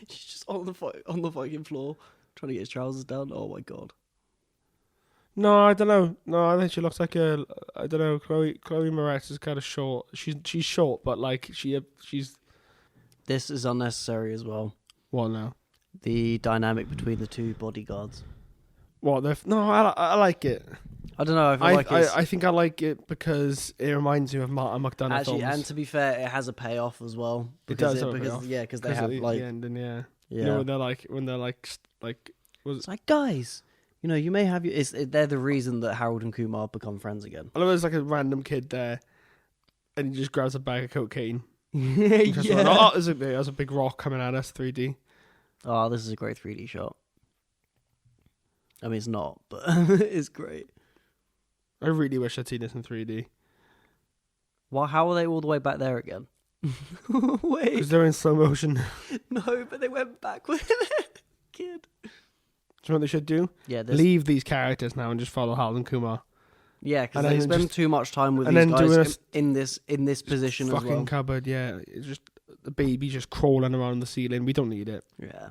She's just on the fucking floor trying to get his trousers down. Oh my god. No, I don't know. No, I think she looks like a. I don't know. Chloe Moretz is kind of short. She's short, but like she's. This is unnecessary as well. What now? The dynamic between the two bodyguards. What? No, I like it. I don't know. I think I like it because it reminds me of Martin McDonagh actually, films. And to be fair, it has a payoff as well. It does have a because payoff. yeah, because they have at like the ending, yeah. You know, when they're like It's like, guys, you know, you may have they're the reason that Harold and Kumar become friends again. I know there's like a random kid there, and he just grabs a bag of cocaine. Yeah. Like, oh, there's a big rock coming at us, 3D. Oh, this is a great 3D shot. I mean, it's not, but it's great. I really wish I'd seen this in 3D. Well, how are they all the way back there again? Wait. Because they're in slow motion. No, but they went back with it. Kid. Do you know what they should do? Yeah, leave these characters now and just follow Harold and Kumar. Yeah, because they spend too much time with and these then guys in this position as well. Fucking cupboard, yeah. It's just the baby just crawling around the ceiling. We don't need it. Yeah.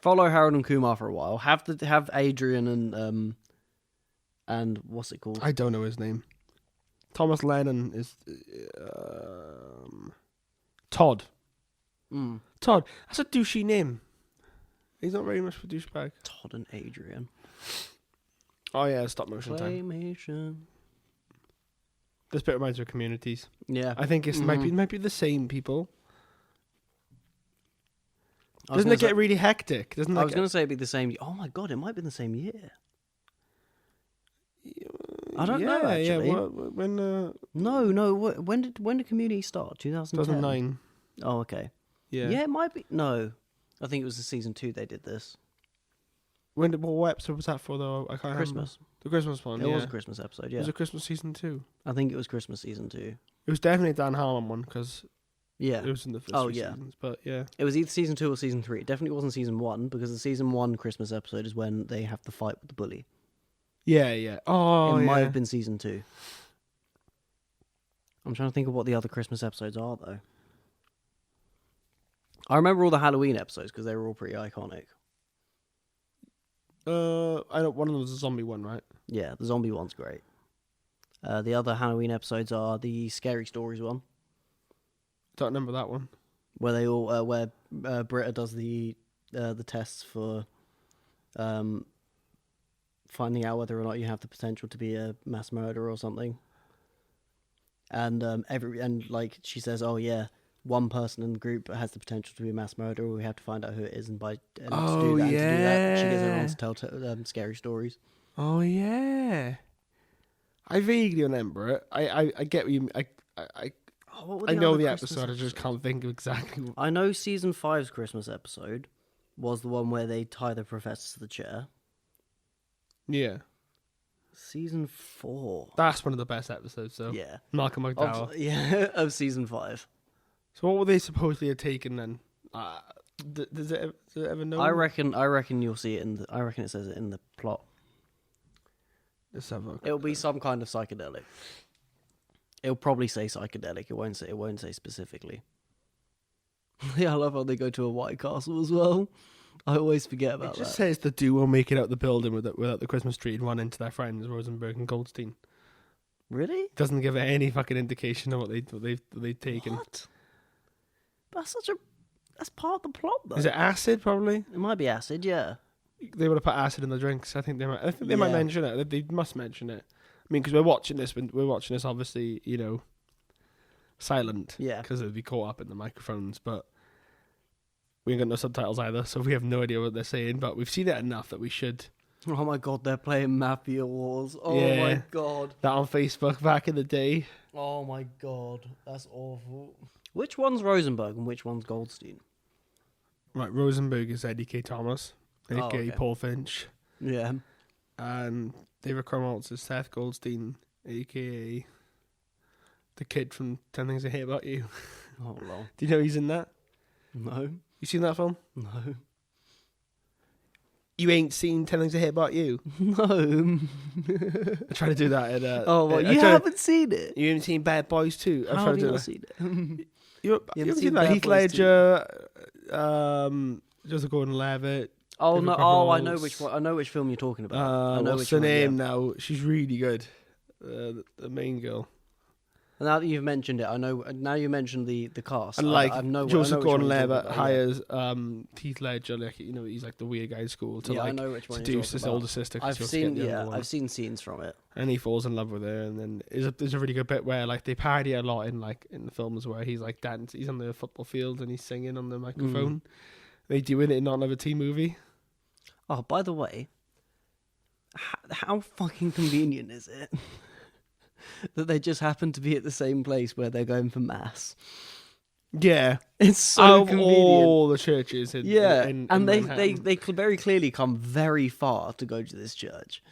Follow Harold and Kumar for a while. Have Adrian and what's it called? I don't know his name. Thomas Lennon is Todd. Todd. That's a douchey name. He's not very much for douchebag. Todd and Adrian. Oh yeah, stop motion time. Claymation. This bit reminds me of Communities. Yeah, I think it's might be the same people. I was Doesn't it get really hectic? I was going to say it'd be the same. Oh my god, it might be the same year. I don't know actually. Yeah. When? No. When did Community start? 2009. Oh, okay. Yeah. Yeah, it might be. No, I think it was the season 2 they did this. What episode was that for though? I can't remember. Christmas. The Christmas one. It was a Christmas episode. Yeah. Was it Christmas season 2? I think it was Christmas season 2. It was definitely a Dan Harmon one because yeah, it was in the first three seasons. But yeah, it was either season 2 or season 3. It definitely wasn't season 1 because the season 1 Christmas episode is when they have the fight with the bully. Yeah. Oh, it might have been season 2. I'm trying to think of what the other Christmas episodes are though. I remember all the Halloween episodes because they were all pretty iconic. I know one of them was a zombie one, right? Yeah, the zombie one's great. The other Halloween episodes are the Scary Stories one. Don't remember that one. Where they all where Britta does the tests for finding out whether or not you have the potential to be a mass murderer or something. And like she says, oh yeah, one person in the group has the potential to be a mass murderer. We have to find out who it is, and to do that, she gets everyone to tell scary stories. Oh yeah, I vaguely remember it. I get what you. I know the episode. I just can't think of exactly. I know season 5's Christmas episode was the one where they tie the professor to the chair. Yeah. Season 4. That's one of the best episodes, though. Yeah. Malcolm McDowell. Of season 5. So what were they supposedly have taken then? Does it ever know? I reckon you'll see it I reckon it says it in the plot. Let's have a look. It'll be some kind of psychedelic. It'll probably say psychedelic. It won't say specifically. Yeah, I love how they go to a White Castle as well. I always forget about that. It just says the duo make it out the building without the Christmas tree and run into their friends Rosenberg and Goldstein. Really? Doesn't give any fucking indication of what they've taken. What? That's part of the plot, though. Is it acid? Probably. It might be acid. Yeah. They would have put acid in the drinks. I think they might mention it. They must mention it. I mean, because we're watching this obviously, silent. Yeah. Because it'd be caught up in the microphones, but we ain't got no subtitles either, so we have no idea what they're saying. But we've seen it enough that we should. Oh my god, they're playing Mafia Wars. Oh Yeah. my god. That on Facebook back in the day. Oh my god, that's awful. Which one's Rosenberg and which one's Goldstein? Right, Rosenberg is Eddie K. Thomas, aka okay. Paul Finch. Yeah. And David Cromwell's is Seth Goldstein, aka the kid from 10 Things I Hate About You. Oh, lol. Do you know he's in that? No. You seen that film? No. You ain't seen 10 Things I Hate About You? No. I try to do that at you haven't seen it? You haven't seen Bad Boys 2? How have you not seen it? You haven't seen that? Bad Heath Boys Ledger, Joseph Gordon-Levitt. Oh David no! Cross. Oh, I know which one. I know which film you're talking about. I know what's which her one, name yeah. now? She's really good. The main girl. Now that you've mentioned it, I know. Now you mentioned the cast. And like I know, Joseph I know which one you're Gordon-Levitt talking about, hires Heath Ledger, like he's like the weird guy at school to I like know which one you're seduce talking his about. older sister. 'Cause I've he wants to get seen, the younger one. I've seen scenes from it. And he falls in love with her, and then there's a really good bit where like they parody it a lot in the films where he's like he's on the football field and he's singing on the microphone. They do it in not another teen movie. Oh, by the way, how fucking convenient is it that they just happen to be at the same place where they're going for mass? Yeah, It's so out of convenient. all the churches, in and they Manhattan. could very clearly come very far to go to this church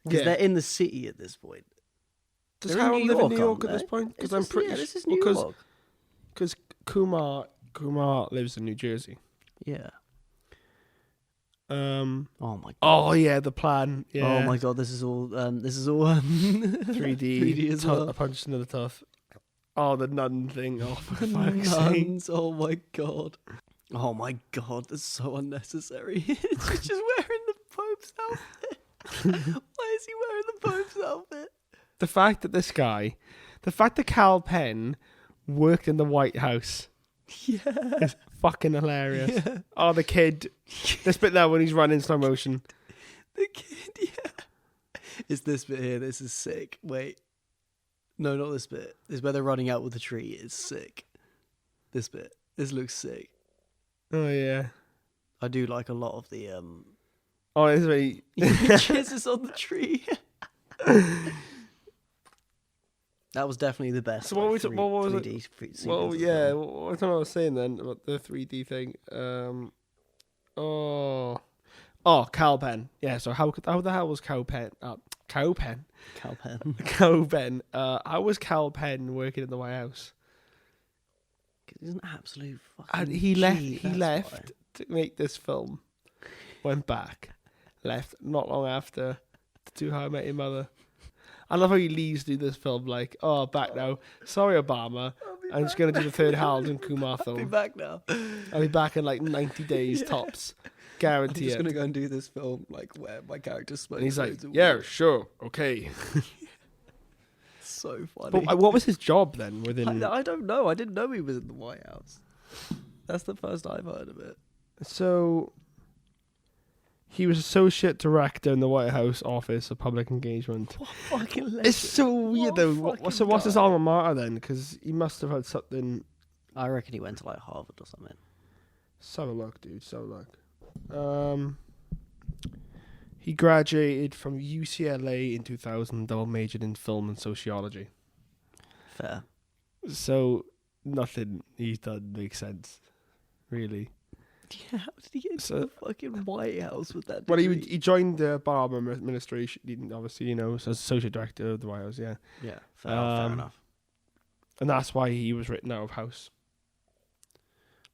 because they're in the city at this point. Does They're in Harold New live in York, New York aren't at this they? point? Because Is I'm this- pretty yeah, this is New York. Because Kumar lives in New Jersey. Yeah. Oh Oh my god. yeah, the plan. Yeah. Oh my god. This is all. 3D. 3D as well. A punch into the tough. Oh, the nun thing. Oh, for fuck's sake. Nuns. Oh my god. Oh my god. That's so unnecessary. She's just wearing the Pope's outfit. Why is he wearing the Pope's outfit? The fact that Cal Penn worked in the White House Yeah. is fucking hilarious. Yeah. Oh, the kid. This bit now when he's running slow motion. The kid. Yeah. It's this bit here. This is sick. Wait. No, not this bit. This is where they're running out with the tree. It's sick. This bit. This looks sick. Oh yeah. I do like a lot of the Oh, it's really. jizzes on the tree. That was definitely the best. So what was it? 3D sequence Well, of the yeah. film. What was I was saying then about the 3D thing? Cal Penn. Yeah. So how the hell was Cal Penn? Cal Penn. Calpen. Cal Penn. How was Cal Penn working in the White House? He's an absolute fucking. And he G, left. He that's left why. to make this film. Went back. Left not long after to do How I Met Your Mother. I love how he leaves to do this film like, oh, back now. Sorry, Obama. I'm just going to do the third Harold and Kumar I'll be film. back now. I'll be back in like 90 days tops. I'm Guarantee just it. gonna go and do this film like where my character smokes. And he's like, loads of yeah, weed. sure, okay. So funny. But what was his job then within... I don't know. I didn't know he was in the White House. That's the first I've heard of it. So... He was associate director in the White House Office of Public Engagement. What a fucking legend. It's so weird What a though. fucking So what's his guy. alma mater then? Because he must have had something... I reckon he went to like Harvard or something. So luck, dude. So luck. He graduated from UCLA in 2000, double majored in film and sociology. Fair. So nothing he's done makes sense, really. Yeah, how did he get So- to the fucking White House with that? Well, Degree? he joined the Obama administration, obviously, as associate director of the White House, yeah. Yeah, fair enough. And that's why he was written out of house.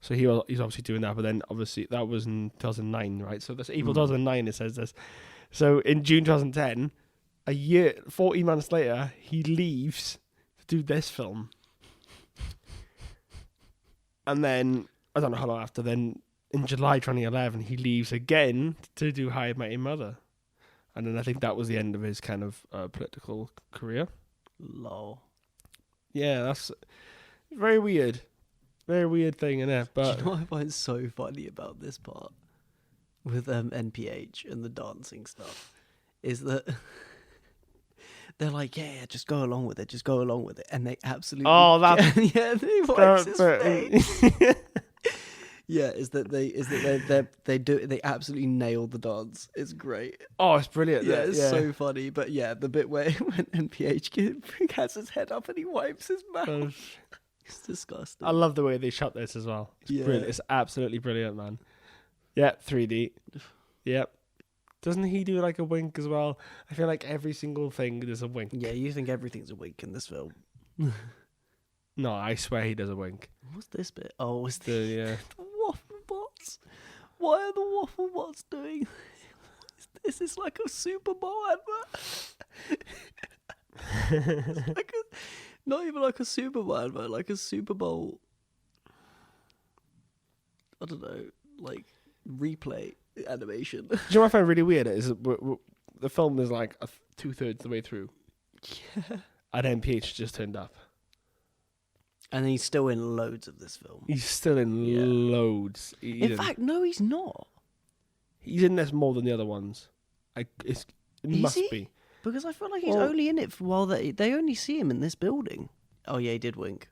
So he's obviously doing that, but then obviously that was in 2009, right? So this April 2009, it says this. So in June 2010, a year, 40 months later, he leaves to do this film. And then, I don't know how long after, then in July 2011, he leaves again to do How I Met Your Mother. And then I think that was the end of his kind of political career. Lol. Yeah, that's very weird. Very weird thing, innit? But Do you know what I find so funny about this part with NPH and the dancing stuff is that they're like, yeah, just go along with it, and they absolutely yeah, they wipes his face. Yeah, they absolutely nailed the dance. It's great. Oh, it's brilliant. Yeah, it's so funny. But yeah, the bit where when NPH has his head up and he wipes his mouth. It's disgusting. I love the way they shot this as well. It's brilliant. It's absolutely brilliant, man. Yeah, 3D. Yep. Doesn't he do like a wink as well? I feel like every single thing there's a wink. Yeah, you think everything's a wink in this film. No, I swear he does a wink. What's this bit? Oh, it's Yeah. the waffle bots. Why are the waffle bots doing this? Is like a Super Bowl advert. Not even like a Super Bowl advert, like a Super Bowl. I don't know, like replay animation. Do you know what I find really weird is that the film is like 2/3 the way through. Yeah. And NPH just turned up. And he's still in loads of this film. He's still in loads. In fact, no, he's not. He's in this more than the other ones. It must be. Because I feel like he's only in it for while they only see him in this building. Oh yeah, he did wink.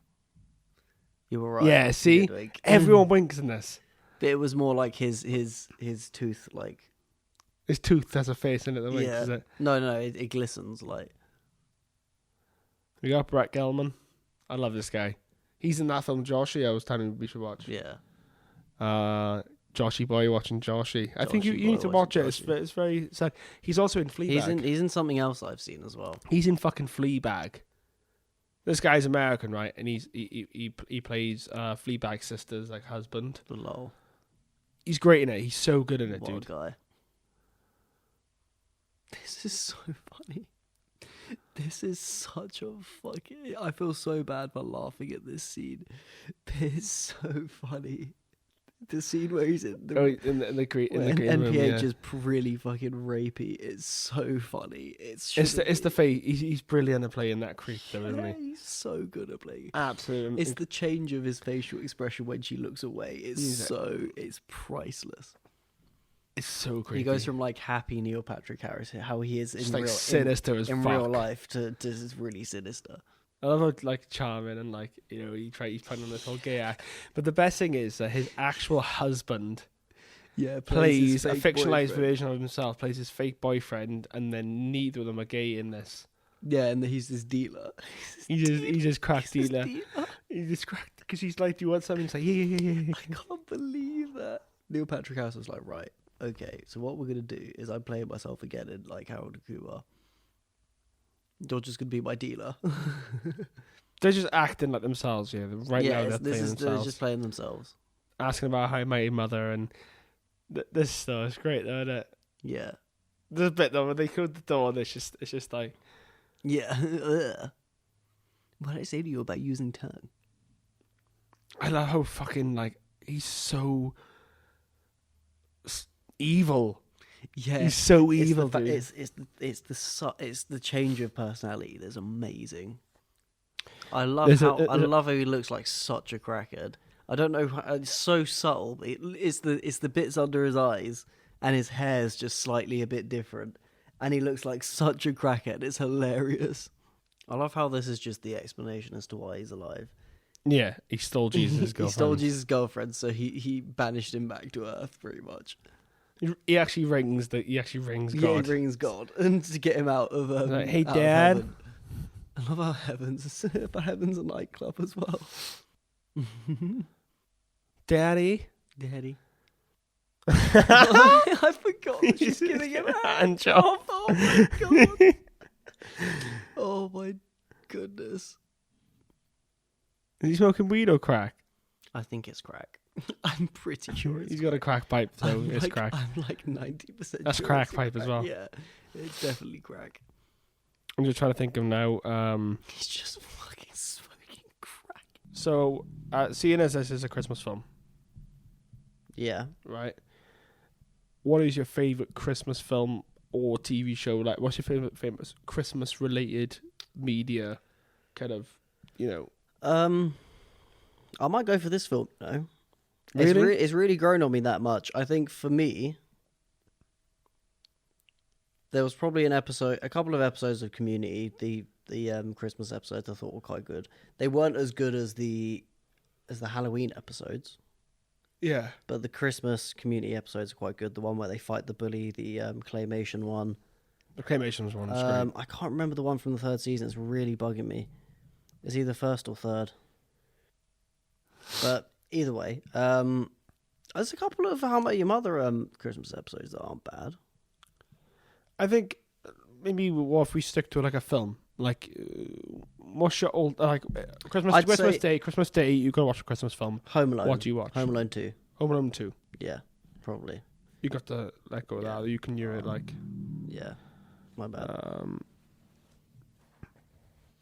You were right. Yeah, see? Everyone winks in this. But it was more like his tooth, like... His tooth has a face in it that winks, is it? No, it glistens, like... We got Brett Gelman. I love this guy. He's in that film, Joshy, I was telling you we should watch. Yeah. Joshy boy watching Joshy. I think you need to watch it. It's very sad. He's also in Fleabag. He's in something else I've seen as well. He's in fucking Fleabag. This guy's American, right? And he plays Fleabag sister's like husband. Lol. He's great in it. He's so good in it, What dude. Guy. This is so funny. This is such a fucking... I feel so bad for laughing at this scene. It's so funny. The scene where he's in the green room, NPH is really fucking rapey. It's so funny. It's the face. He's brilliant at playing that creep, though, isn't he? He's so good at playing. Absolutely. It's the change of his facial expression when she looks away. It's priceless. It's so creepy. He goes from like happy Neil Patrick Harris, how he is in real, sinister as in fuck. real life, to really sinister. I love how like charming and like he's playing on this whole gay act. But the best thing is that his actual husband, plays a fictionalized version of himself, plays his fake boyfriend, and then neither of them are gay in this. Yeah, and he's this dealer. He's just crack dealer. He just cracked because he's like, "Do you want something?" He's like, "Yeah." I can't believe that. Neil Patrick Harris was like, right, okay, so what we're gonna do is I'm playing myself again in like Harold and Kumar. You're just gonna be my dealer. They're just acting like themselves, yeah. Now they're playing themselves. They're just playing themselves. Asking about how I met your mother and this stuff. It's great though, isn't it? Yeah. There's a bit though when they close the door and it's just like, yeah. What did I say to you about using tongue? I love how fucking like he's so evil. Yeah, he's so evil. It's the change of personality that's amazing. I love how he looks like such a crackhead. I don't know how, it's so subtle. But it's the bits under his eyes and his hair's just slightly a bit different, and he looks like such a crackhead. It's hilarious. I love how this is just the explanation as to why he's alive. Yeah, he stole Jesus' girlfriend. He stole Jesus' girlfriend, so he banished him back to Earth, pretty much. He actually rings God. Yeah, he rings God and to get him out of like, hey, Dad. I love how Heaven's a nightclub as well. Daddy. I forgot. She's giving him a hand job. Oh my god. Oh my goodness. Is he smoking weed or crack? I think it's crack. I'm pretty sure he's got a crack pipe, so it's crack. I'm like 90%. That's sure crack pipe as well. Yeah, it's definitely crack. I'm just trying to think of now. He's just fucking smoking crack. So, seeing as this is a Christmas film, yeah, right? What is your favorite Christmas film or TV show? Like, what's your favorite famous Christmas-related media? Kind of, I might go for this film. No. Really? It's really grown on me that much. I think for me, there was probably a couple of episodes of Community, the Christmas episodes I thought were quite good. They weren't as good as the Halloween episodes. Yeah. But the Christmas Community episodes are quite good. The one where they fight the bully, the claymation one. The claymation one was great. I can't remember the one from the third season. It's really bugging me. It's either first or third. But either way, there's a couple of How I Met Your Mother Christmas episodes that aren't bad. I think maybe if we stick to like a film, like what's your old Christmas Day, you gotta watch a Christmas film. Home Alone. What do you watch? Home Alone 2. Home Alone 2. Yeah, probably. You got to let go of that. You can hear it like. Yeah, my bad.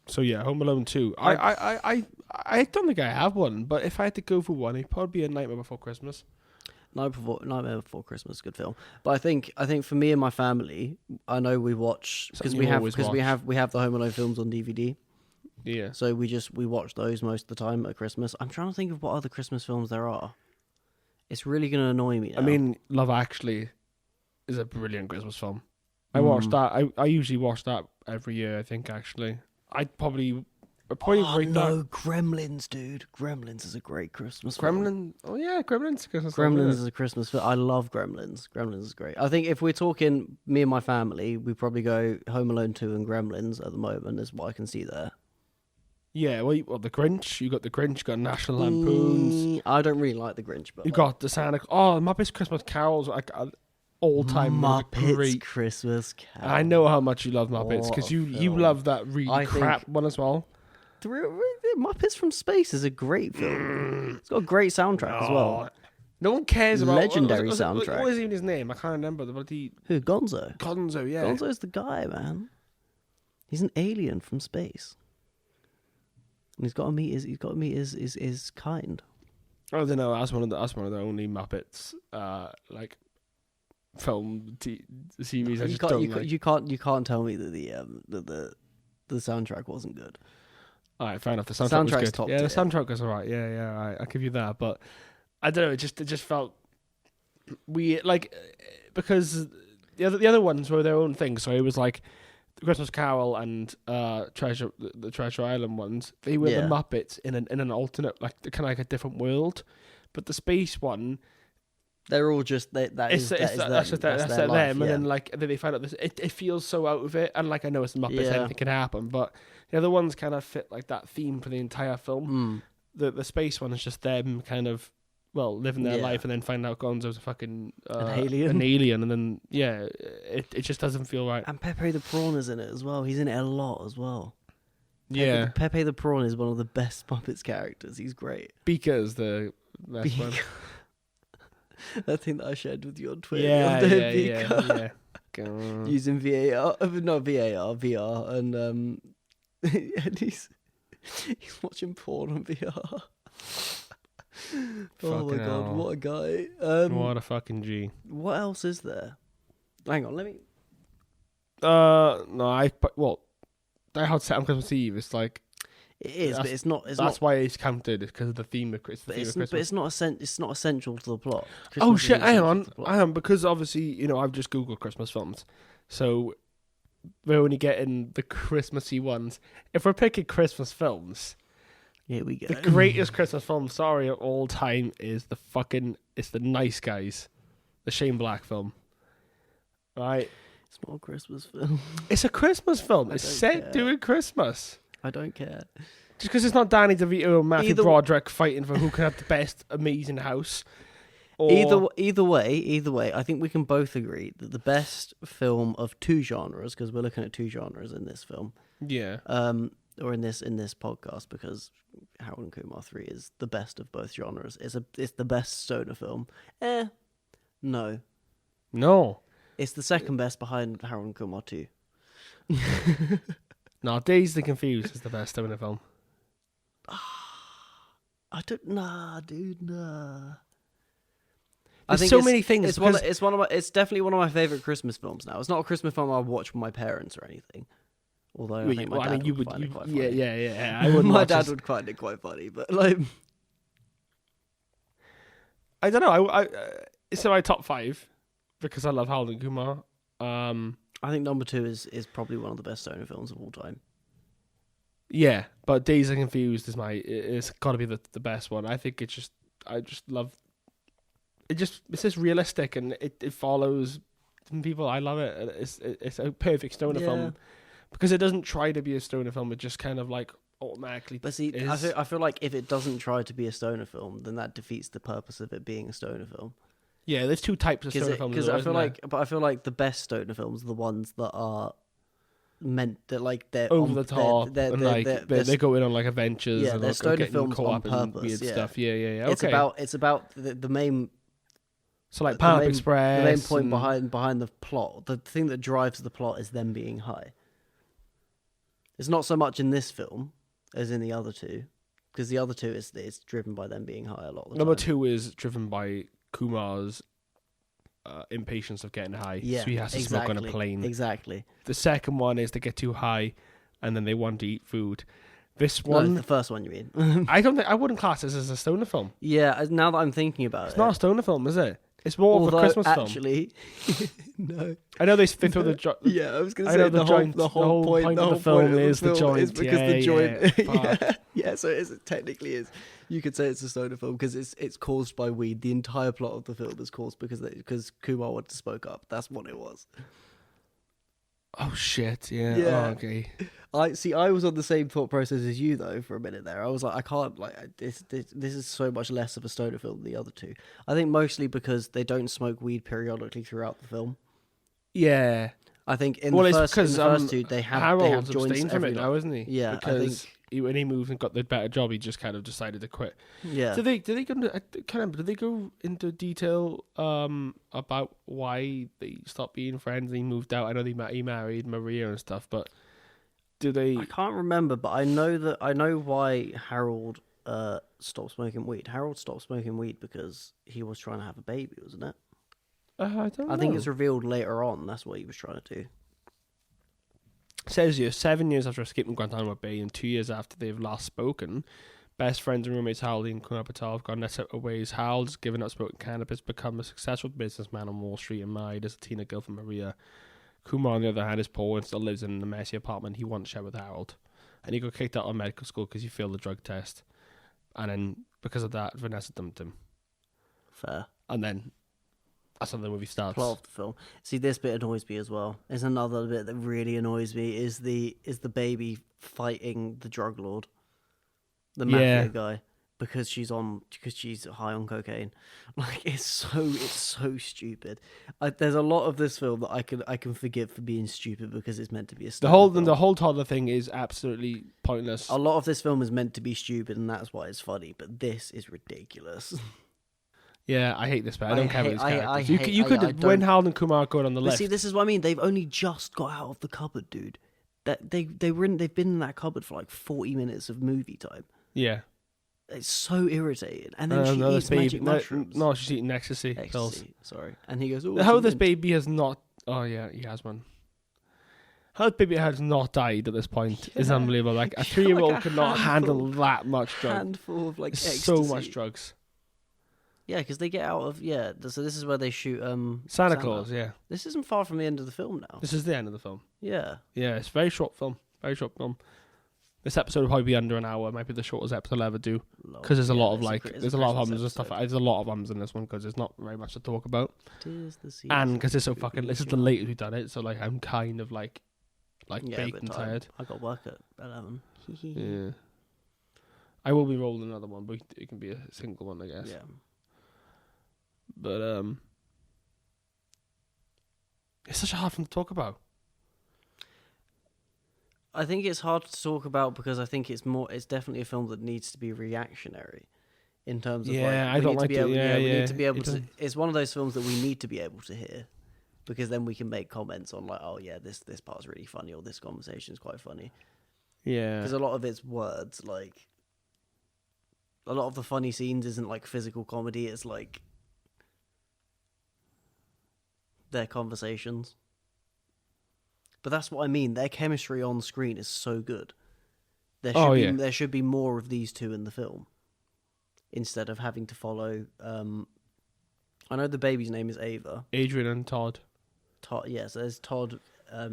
So yeah, Home Alone 2. I don't think I have one, but if I had to go for one, it'd probably be A Nightmare Before Christmas. Nightmare Before Christmas, good film. But I think for me and my family, I know we watch because we have the Home Alone films on DVD. Yeah. So we watch those most of the time at Christmas. I'm trying to think of what other Christmas films there are. It's really going to annoy me now. I mean, Love Actually is a brilliant Christmas film. I watched that. I usually watch that every year, I think, actually. I'd probably rate that. Gremlins, dude. Gremlins is a great Christmas film. Gremlin. Oh, yeah, Gremlins. Gremlins is a Christmas film. I love Gremlins. Gremlins is great. I think if we're talking me and my family, we probably go Home Alone 2 and Gremlins at the moment is what I can see there. Yeah, well, the Grinch. You got the Grinch, you got National Lampoons. I don't really like the Grinch, but You got the Santa. Oh, Muppets Christmas Carols, like all time Muppets great. Christmas Carol. I know how much you love Muppets because you love that really crap one as well. Muppets from Space is a great film. It's got a great soundtrack as well. No one cares about legendary soundtrack. What was even his name? I can't remember. Who? Gonzo. Gonzo, yeah. Gonzo's the guy, man. He's an alien from space. And he's got to meet his kind. I don't know. That's one of the only Muppets film series. You can't tell me that the soundtrack wasn't good. All right, fair enough. The soundtrack was good. Top the soundtrack was alright. Yeah. All right, I'll give you that. But I don't know. It just felt weird, like because the other ones were their own thing. So it was like Christmas Carol and the Treasure Island ones. They were the Muppets in an alternate, like kind of like a different world. But the space one, they're all just that's them. Life, and then like they find out this. It feels so out of it, and like I know it's the Muppets, anything can happen, but the other ones kind of fit like that theme for the entire film. The space one is just them kind of living their life, and then find out Gonzo's a fucking an alien, and then it just doesn't feel right. And Pepe the Prawn is in it as well. He's in it a lot as well. Pepe the Prawn is one of the best Muppets characters. He's great. Beaker's the best one. That thing that I shared with you on Twitter. Yeah. Using VAR, not VAR, VR, and he's watching porn on VR. Oh my god, what a guy! What a fucking G. What else is there? Hang on, let me. Die Hard set on Christmas Eve. It's like it is, but it's not. That's why it's counted because of the theme of Christmas. But it's not essential to the plot. Oh shit! Hang on, because obviously I've just googled Christmas films, so we're only getting the Christmassy ones. If we're picking Christmas films, here we go. The greatest Christmas film, of all time is it's The Nice Guys, the Shane Black film. Right? It's not a Christmas film. It's a Christmas film. It's set during Christmas. I don't care. Just because it's not Danny DeVito and Matthew Broderick fighting for who can have the best amazing house. Either way, I think we can both agree that the best film of two genres, because we're looking at two genres in this film. Yeah. Or in this podcast, because Harold and Kumar 3 is the best of both genres. It's the best stoner film. No. It's the second best behind Harold and Kumar 2. No, Dazed and Confused is the best stoner film. Dude. There's so many things. It's definitely one of my favorite Christmas films now. It's not a Christmas film I watch with my parents or anything. Although I think my dad would find it quite funny. Yeah. I my dad would find it quite funny, but like, I don't know. It's in my top 5 because I love Harold and Kumar. I think number 2 is probably one of the best stoner films of all time. Yeah, but Dazed and Confused is it's got to be the best one. I think I just love it. It's just realistic and it follows people. I love it. It's a perfect stoner film. Because it doesn't try to be a stoner film, it just kind of like automatically. But see, I feel like if it doesn't try to be a stoner film, then that defeats the purpose of it being a stoner film. Yeah, there's two types of stoner films. Because I feel like the best stoner films are the ones that are meant that like they're over the top and they go in on like adventures. Yeah, and they're stoner films on purpose. Weird stuff. Yeah. Okay. It's about the main. So like Pineapple Express. The main point behind the plot, the thing that drives the plot is them being high. It's not so much in this film as in the other two, because the other two is driven by them being high a lot of the time. Number 2 is driven by Kumar's impatience of getting high, so he has to smoke on a plane. Exactly. The second one is they get too high, and then they want to eat food. This No, one, the first one, you mean? I wouldn't class this as a stoner film. Yeah, now that I'm thinking about It's it. not a stoner film, is it? It's more of a Christmas film. Actually, no. I know they fit with the joint. Yeah, I was going to I say know the joint. the whole point of the film is the joint. is because the joint. Yeah, Yeah, so it technically is. You could say it's a stoner film because it's caused by weed. The entire plot of the film is caused because Kumar wanted to smoke up. That's what it was. Oh shit! Yeah. Yeah. Oh, okay. I was on the same thought process as you though for a minute there. I was like, I can't this is so much less of a stoner film than the other two. I think mostly because they don't smoke weed periodically throughout the film. Yeah. I think in Well, the it's first, because two they have Harold's joints abstained from every it night. now, isn't he? Yeah, Because when he moved and got the better job, he just kind of decided to quit. Yeah. Did they go did they go into detail about why they stopped being friends and he moved out? I know he married Maria and stuff, but do they? I can't remember, but I know why Harold stopped smoking weed. Harold stopped smoking weed because he was trying to have a baby, wasn't it? I don't know. I think it's revealed later on. That's what he was trying to do. It says here 7 years after escaping Guantanamo Bay and 2 years after they've last spoken, best friends and roommates Harold and Kumar have gone their separate ways. Harold's given up smoking cannabis, become a successful businessman on Wall Street, and married as a teenage girl from Maria. Kumar, on the other hand, is poor and still lives in the messy apartment he once shared with Harold. And he got kicked out of medical school because he failed the drug test. And then, because of that, Vanessa dumped him. Fair. And then, that's how the movie starts. Plot of the film. See, this bit annoys me as well. There's another bit that really annoys me is the baby fighting the drug lord, the mafia guy, because she's high on cocaine. Like it's so stupid. There's a lot of this film that I can forgive for being stupid because it's meant to be a the whole toddler thing is absolutely pointless. A lot of this film is meant to be stupid, and that's why it's funny. But this is ridiculous. Yeah, I hate this bit. I don't care about these characters. I when Harold and Kumar go on the left. See, this is what I mean. They've only just got out of the cupboard, dude. They've been in that cupboard for like 40 minutes of movie time. Yeah. It's so irritating. And then she eats magic mushrooms. No, she's eating ecstasy pills. Sorry. And he goes, oh, how this baby has not... Oh, yeah, he has one. How this baby has not died at this point is unbelievable. Like, a 3-year-old like could not handle that much drugs. Handful of, like, ecstasy. So much drugs. Yeah, because they get out of... Yeah, so this is where they shoot... Santa Claus, yeah. This isn't far from the end of the film now. This is the end of the film. Yeah. Yeah, it's a very short film. Very short film. This episode will probably be under an hour. It might be the shortest episode I'll ever do. Because there's a lot of, like... There's a lot of hums and stuff. There's a lot of hums in this one because there's not very much to talk about. And because it's so fucking... This is the latest we've done it, so, like, I'm kind of, like baked and tired. I got work at 11. Yeah. I will be rolling another one, but it can be a single one, I guess. Yeah. But it's such a hard thing to talk about. I think it's hard to talk about because I think it's definitely a film that needs to be reactionary in terms of I don't like it. We need to be able to. It's one of those films that we need to be able to hear because then we can make comments on like, oh yeah, this part's really funny or this conversation is quite funny. Yeah, because a lot of it's words. Like a lot of the funny scenes isn't like physical comedy. It's like their conversations. But that's what I mean. Their chemistry on screen is so good. There should be more of these two in the film. Instead of having to follow... I know the baby's name is Ava. Adrian and Todd. Todd, yes, there's Todd,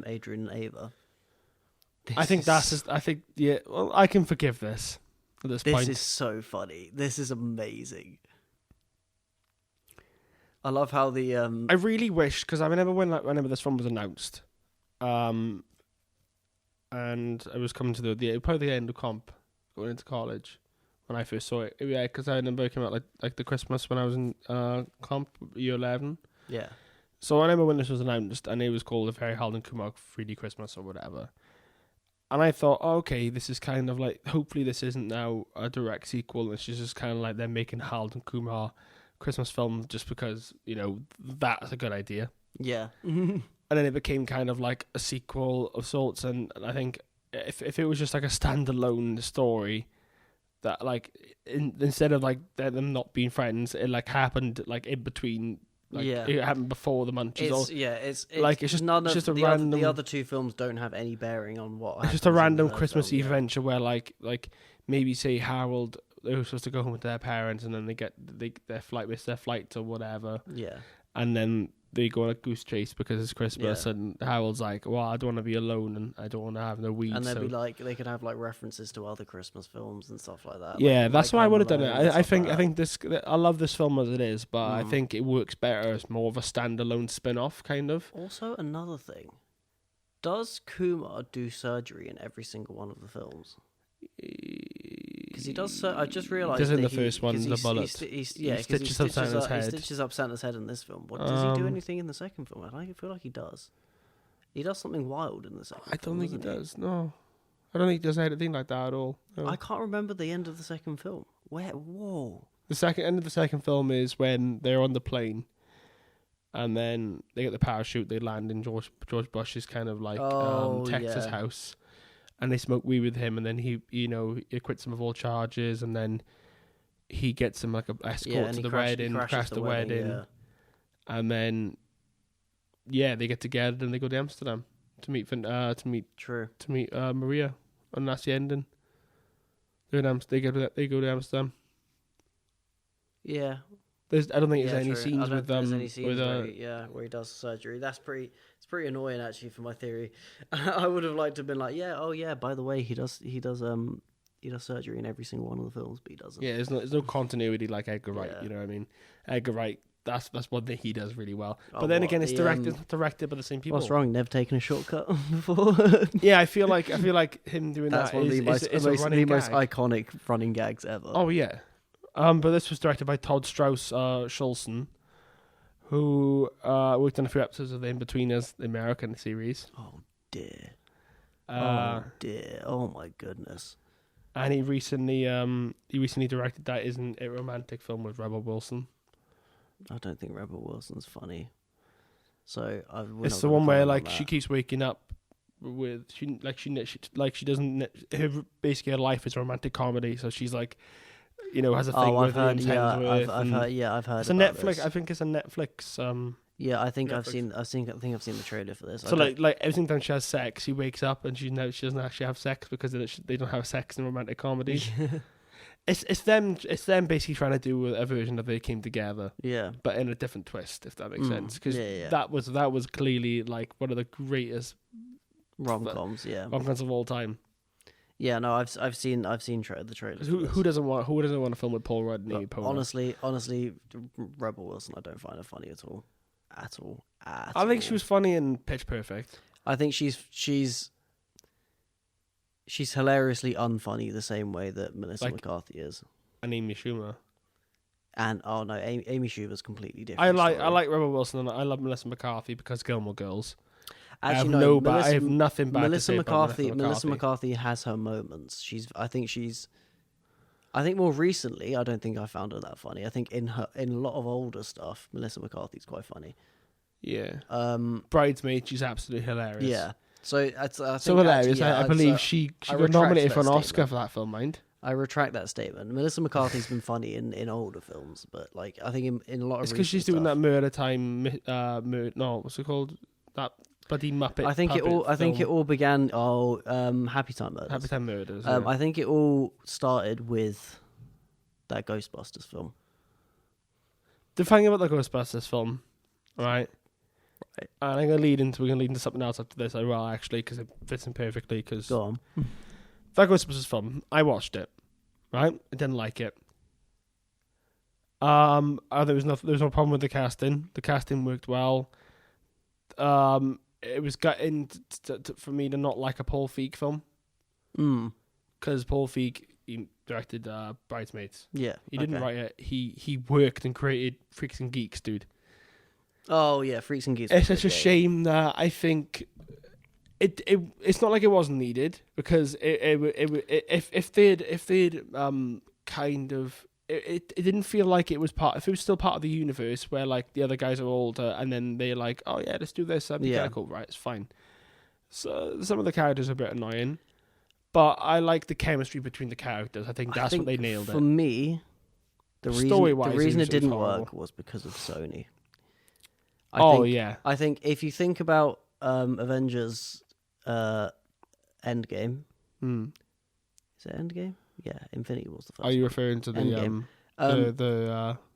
Adrian, and Ava. Well, I can forgive this at this point. This is so funny. This is amazing. I love how the... I really wish, because I remember whenever this film was announced... and I was coming to probably the end of comp, going into college when I first saw it. Yeah, because I remember it came out like the Christmas when I was in comp year 11. Yeah. So I remember when this was announced, and it was called the Very Harold and Kumar 3D Christmas or whatever. And I thought, okay, this is kind of like, hopefully this isn't now a direct sequel. It's just kind of like they're making Harold and Kumar Christmas film just because that's a good idea. Yeah. And then it became kind of like a sequel of sorts, and I think if it was just like a standalone story that like instead of like them not being friends, it like happened like in between it happened before the Munchies. It's like it's just none it's of just a the random. the other two films don't have any bearing on what. It's just a random Christmas film, Eve adventure where like maybe say Harold, they were supposed to go home with their parents, and then miss their flight or whatever. Yeah. And then they go on a goose chase because it's Christmas, and Harold's like, well, I don't want to be alone, and I don't want to have no weed. And they'd be like, they could have like references to other Christmas films and stuff like that. Yeah, like, that's why I would have done it. I think I love this film as it is, but I think it works better as more of a standalone spin-off kind of. Also, another thing, does Kumar do surgery in every single one of the films? Because he does. I just realised. Does in the first one the bullet? He stitches up Santa's head. He stitches up Santa's head in this film. What does he do anything in the second film? I feel like he does. He does something wild in the second. I don't think he does. No, I don't think he does anything like that at all. No. I can't remember the end of the second film. Whoa. The end of the second film is when they're on the plane, and then they get the parachute. They land in George Bush's kind of like Texas house. And they smoke weed with him, and then he acquits him of all charges, and then he gets him like a escort to the wedding, crashes the wedding, and then they get together and they go to Amsterdam to meet Maria, and that's the ending. They go to Amsterdam. Yeah. I don't think there's any scenes with them. Where he does surgery. It's pretty annoying actually for my theory. I would have liked to have been like, by the way, he does surgery in every single one of the films, but he doesn't. Yeah, there's no continuity like Edgar Wright. You know what I mean? Edgar Wright, that's one thing he does really well. But then again, it's directed by the same people. What's wrong? Never taken a shortcut before. Yeah, I feel like him doing that's that one of the most iconic running gags ever. Oh yeah. But this was directed by Todd Strauss-Schulson, who worked on a few episodes of The In-Betweeners, the American series. Oh dear. Oh my goodness. And he recently directed that Isn't It Romantic film with Rebel Wilson. I don't think Rebel Wilson's funny. So it's the one where like she keeps waking up with she doesn't basically her life is a romantic comedy, so she's like. Has a thing with Hemsworth. I've heard. It's a Netflix. I think it's a Netflix. Yeah, I think I've seen the trailer for this. So like every time she has sex, she wakes up and she doesn't actually have sex because they don't have sex in romantic comedy. It's them basically trying to do a version of They Came Together. Yeah, but in a different twist, if that makes sense. Because that was clearly like one of the greatest rom-coms. Rom-coms of all time. Yeah, no, I've seen the trailer. Who doesn't want a film with Paul Rudd and honestly, Rebel Wilson, I don't find her funny at all. I think she was funny in Pitch Perfect. I think she's hilariously unfunny the same way that Melissa McCarthy is. And Amy Schumer. And Amy Schumer's completely different. I like Rebel Wilson and I love Melissa McCarthy because Gilmore Girls. Actually, I have nothing bad to say about Melissa McCarthy has her moments. I think more recently, I don't think I found her that funny. I think in a lot of older stuff, Melissa McCarthy's quite funny. Yeah. Bridesmaid, she's absolutely hilarious. Yeah. So hilarious. I believe she got nominated for an Oscar for that film. Mind. I retract that statement. Melissa McCarthy's been funny in older films, but like I think in a lot of it's because she's doing that Murder Time. What's it called? That. Bloody Muppet. I think it all began. Happy Time Murders. Happy Time Murders. I think it all started with that Ghostbusters film. The thing about the Ghostbusters film, right? And we're gonna lead into something else after this. Actually, because it fits in perfectly. Because go on. That Ghostbusters film, I watched it. Right, I didn't like it. There was no problem with the casting. The casting worked well. It was gutting for me to not like a Paul Feig film. Because Paul Feig he directed Bridesmaids. Yeah. He didn't write it. He worked and created Freaks and Geeks, dude. Oh yeah, Freaks and Geeks. It's such a shame that I think it's not like it wasn't needed because if they'd kind of. It didn't feel like it was if it was still part of the universe where like the other guys are older and then they're like, oh yeah, let's do this. That'd be kind of cool, right? It's fine. So some of the characters are a bit annoying, but I like the chemistry between the characters. I think what they nailed. For me, the reason it didn't work was because of Sony. I think if you think about Avengers Endgame, is it Endgame? Yeah, Infinity War's the first. Are you referring to the Endgame.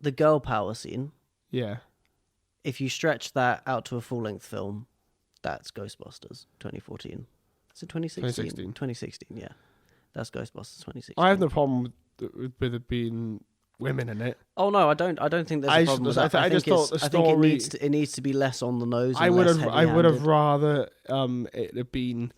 The girl power scene? Yeah. If you stretch that out to a full-length film, that's Ghostbusters 2014. Is it 2016? 2016, yeah. That's Ghostbusters 2016. I have no problem with it being women in it. Oh no, I don't think there's a problem with that. I think it needs to be less on the nose. I would have rather it have been.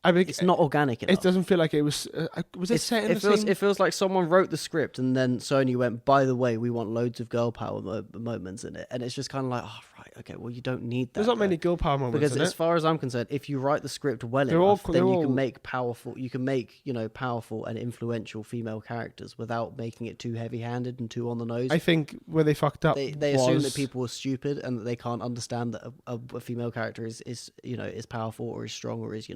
I mean, it's not organic enough. It doesn't feel like it was. Was it set in the same? It feels like someone wrote the script and then Sony went, by the way, we want loads of girl power moments in it, and it's just kind of like, oh right, okay, well you don't need that. There's not many girl power moments because in as far as I'm concerned, if you write the script well enough, then you can make powerful. You can make powerful and influential female characters without making it too heavy-handed and too on the nose. I think where they fucked up, they assume that people are stupid and that they can't understand that a female character is powerful or is strong or is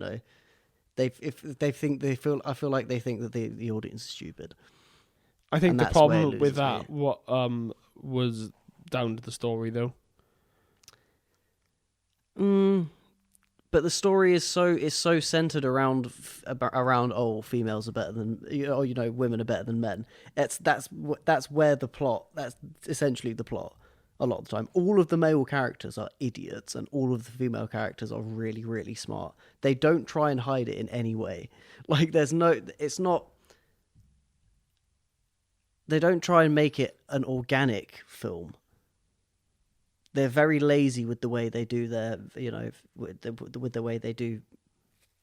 I feel like they think that the audience is stupid. I think the problem with that was down to the story though. But the story is so centered around females are better than women are better than men. That's where the plot. That's essentially the plot. A lot of the time, all of the male characters are idiots, and all of the female characters are really, really smart. They don't try and hide it in any way. Like it's not. They don't try and make it an organic film. They're very lazy with the way they do their, with the way they do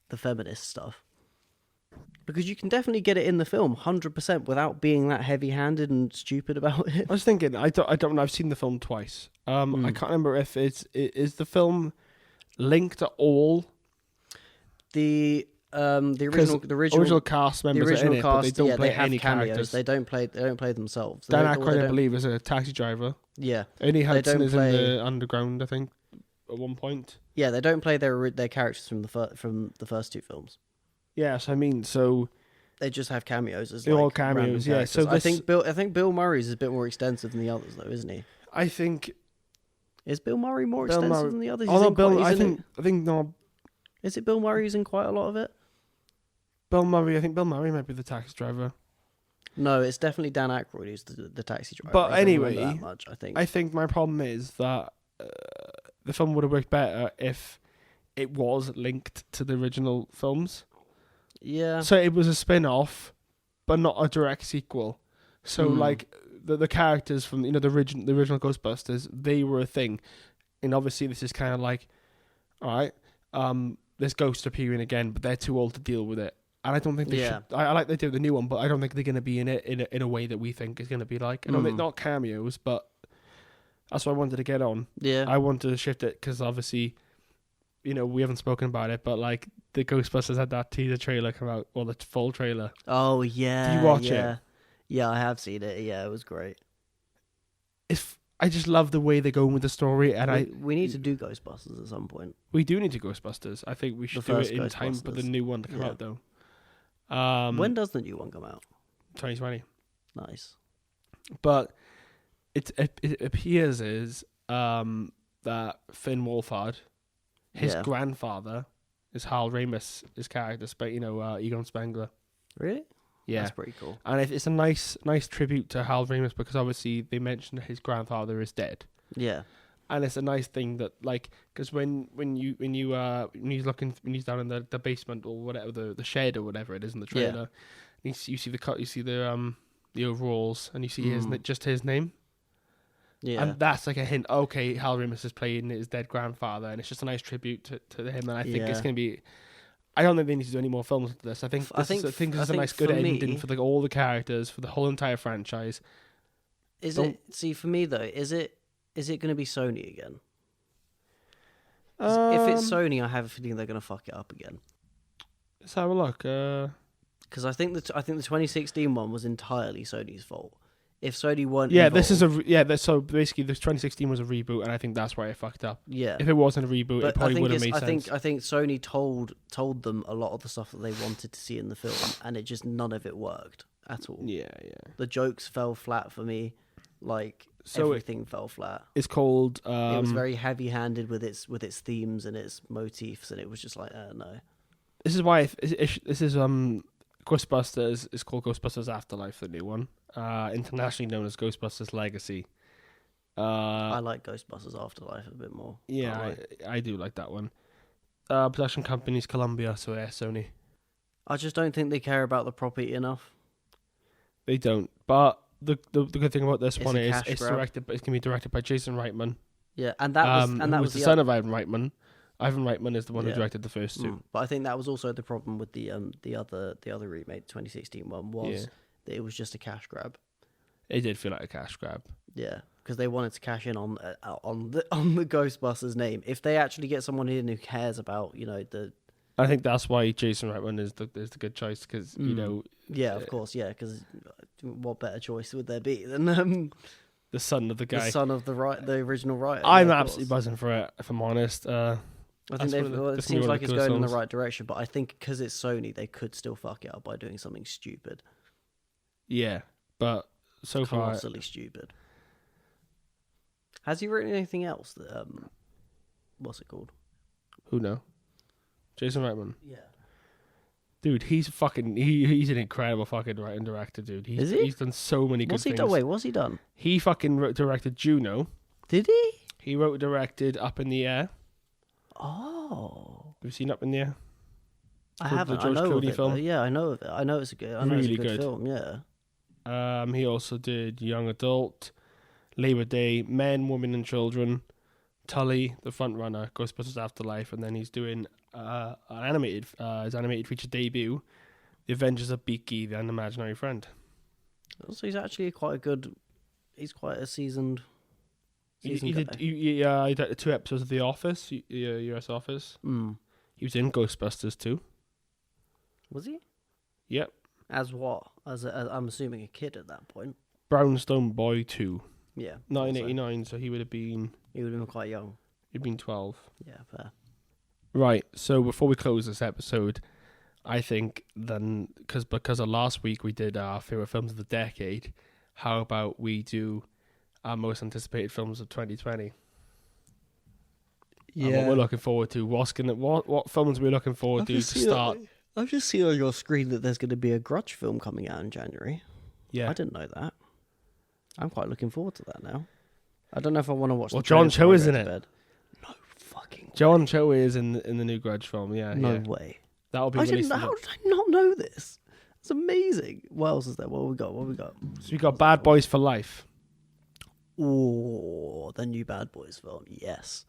the feminist stuff. Because you can definitely get it in the film 100% without being that heavy-handed and stupid about it. I was thinking, I don't know. I've seen the film twice. I can't remember if is the film linked at all. The original cast members are in it, but they don't play any cameos. characters. They don't play themselves. Dan Aykroyd, I believe, is a taxi driver. Yeah, Ernie Hudson is in the underground, I think, at one point. Yeah, they don't play their characters from the first two films. Yes, I mean, so they just have cameos as all cameos. Yeah, so I think Bill Murray's is a bit more extensive than the others, though, isn't he? I think is Bill Murray more extensive than the others? Oh no, Bill. I think no. Is it Bill Murray who's in quite a lot of it? Bill Murray. I think Bill Murray might be the taxi driver. No, it's definitely Dan Aykroyd who's the taxi driver. But anyway, that much, I think. I think my problem is that the film would have worked better if it was linked to the original films. Yeah. So it was a spin-off, but not a direct sequel. So like the characters from the original Ghostbusters, they were a thing, and obviously this is kind of like, all right, there's ghosts appearing again, but they're too old to deal with it. And I don't think they should. I like they do the new one, but I don't think they're going to be in it in a way that we think is going to be like. I don't think not cameos, but that's what I wanted to get on. Yeah. I wanted to shift it because obviously, we haven't spoken about it, but like the Ghostbusters had that teaser trailer come out, or the full trailer. Oh yeah. Did you watch it? Yeah, I have seen it. Yeah, it was great. I just love the way they're going with the story, and we need to do Ghostbusters at some point. We do need to Ghostbusters. I think we should do it in time for the new one to come out, though. When does the new one come out? 2020. Nice. But it appears that Finn Wolfhard, his grandfather, is Hal Ramis, his character, Egon Spengler. Really? Yeah, that's pretty cool. And it's a nice tribute to Hal Ramis because obviously they mentioned that his grandfather is dead. Yeah. And it's a nice thing that, like, because when he's down in the basement or whatever, the shed or whatever it is in the trailer, you see the overalls, and you see just his name. Yeah, and that's like a hint. Okay, Hal Ramis is playing his dead grandfather, and it's just a nice tribute to him. And I think it's going to be. I don't think they need to do any more films with this. I think this is a nice, good ending for all the characters, for the whole entire franchise. For me though, is it going to be Sony again? If it's Sony, I have a feeling they're going to fuck it up again. Let's have a look. Because I think the 2016 one was entirely Sony's fault. If Sony weren't so basically the 2016 was a reboot, and I think that's why it fucked up. Yeah. If it wasn't a reboot, it probably would have made sense. I think Sony told them a lot of the stuff that they wanted to see in the film, and none of it worked at all. Yeah. The jokes fell flat for me. Like, So everything fell flat. it's called. It was very heavy-handed with its themes and its motifs, and it was just like, no. This is why this is Ghostbusters. It's called Ghostbusters Afterlife, the new one. Internationally known as Ghostbusters Legacy. I like Ghostbusters Afterlife a bit more. Yeah, I do like that one. Production company's Columbia, so yeah, Sony. I just don't think they care about the property enough. They don't. But the good thing about this It's one a is cash it's grab. directed. It's gonna be directed by Jason Reitman. Yeah, and that was the the son of Ivan Reitman. Ivan Reitman is the one who Yeah. directed the first two. But I think that was also the problem with the other remake, 2016 one, was that it was just a cash grab. It did feel like a cash grab. Yeah, because they wanted to cash in on the Ghostbusters name. If they actually get someone in who cares about, the I think that's why Jason Reitman is the good choice because yeah, of course, yeah, because what better choice would there be than the son of the guy, the son of the original writer? I'm yeah, of absolutely course. buzzing for it. If I'm honest, I think it seems like it's going in the songs. right direction, but I think because it's Sony, they could still fuck it up by doing something stupid. Yeah, but so far, Colossally stupid. Has he written anything else that what's it called? who knows? Jason Reitman, Yeah. dude, he's he's an incredible fucking writer and director, dude. Is he? He's done so many good What's he things. done? Wait, what's he done? He fucking directed Juno. Did he? He wrote and directed Up in the Air. Oh, Have you seen Up in the Air? I The haven't. I George know Clooney of it. film? Though. Yeah, I know of it. I know it's a good. I know Really it's a good good. film. Yeah. He also did Young Adult, Labor Day, Men, Women and Children, Tully, The Front Runner, Ghostbusters Afterlife, and then he's doing his animated feature debut, The Avengers of Beaky, The Unimaginary Friend. So he's actually quite a good. He's quite a seasoned. He guy. did 2 episodes of The Office, US Office. Mm. He was in Ghostbusters too. Was he? Yep. As what? As I'm assuming a kid at that point. Brownstone Boy 2, Yeah. 1989, so he would have been He would have been quite young. 12. Yeah, fair. Right, so before we close this episode, I think then, because of last week we did our favourite films of the decade, how about we do our most anticipated films of 2020? And what we're looking forward to. What films we're looking forward to start? I've just seen on your screen that there's going to be a Grudge film coming out in January. Yeah. I didn't know that. I'm quite looking forward to that now. I don't know if I want to watch. Well, the trailer John Cho before I is go in to it. bed. No fucking. John Cho is in the new Grudge film. Yeah. No yeah. way. That'll be I didn't released. know. How did I not know this? It's amazing. What else is there? What have we got? So we got Bad Boys for Life. Oh, the new Bad Boys film. Yes,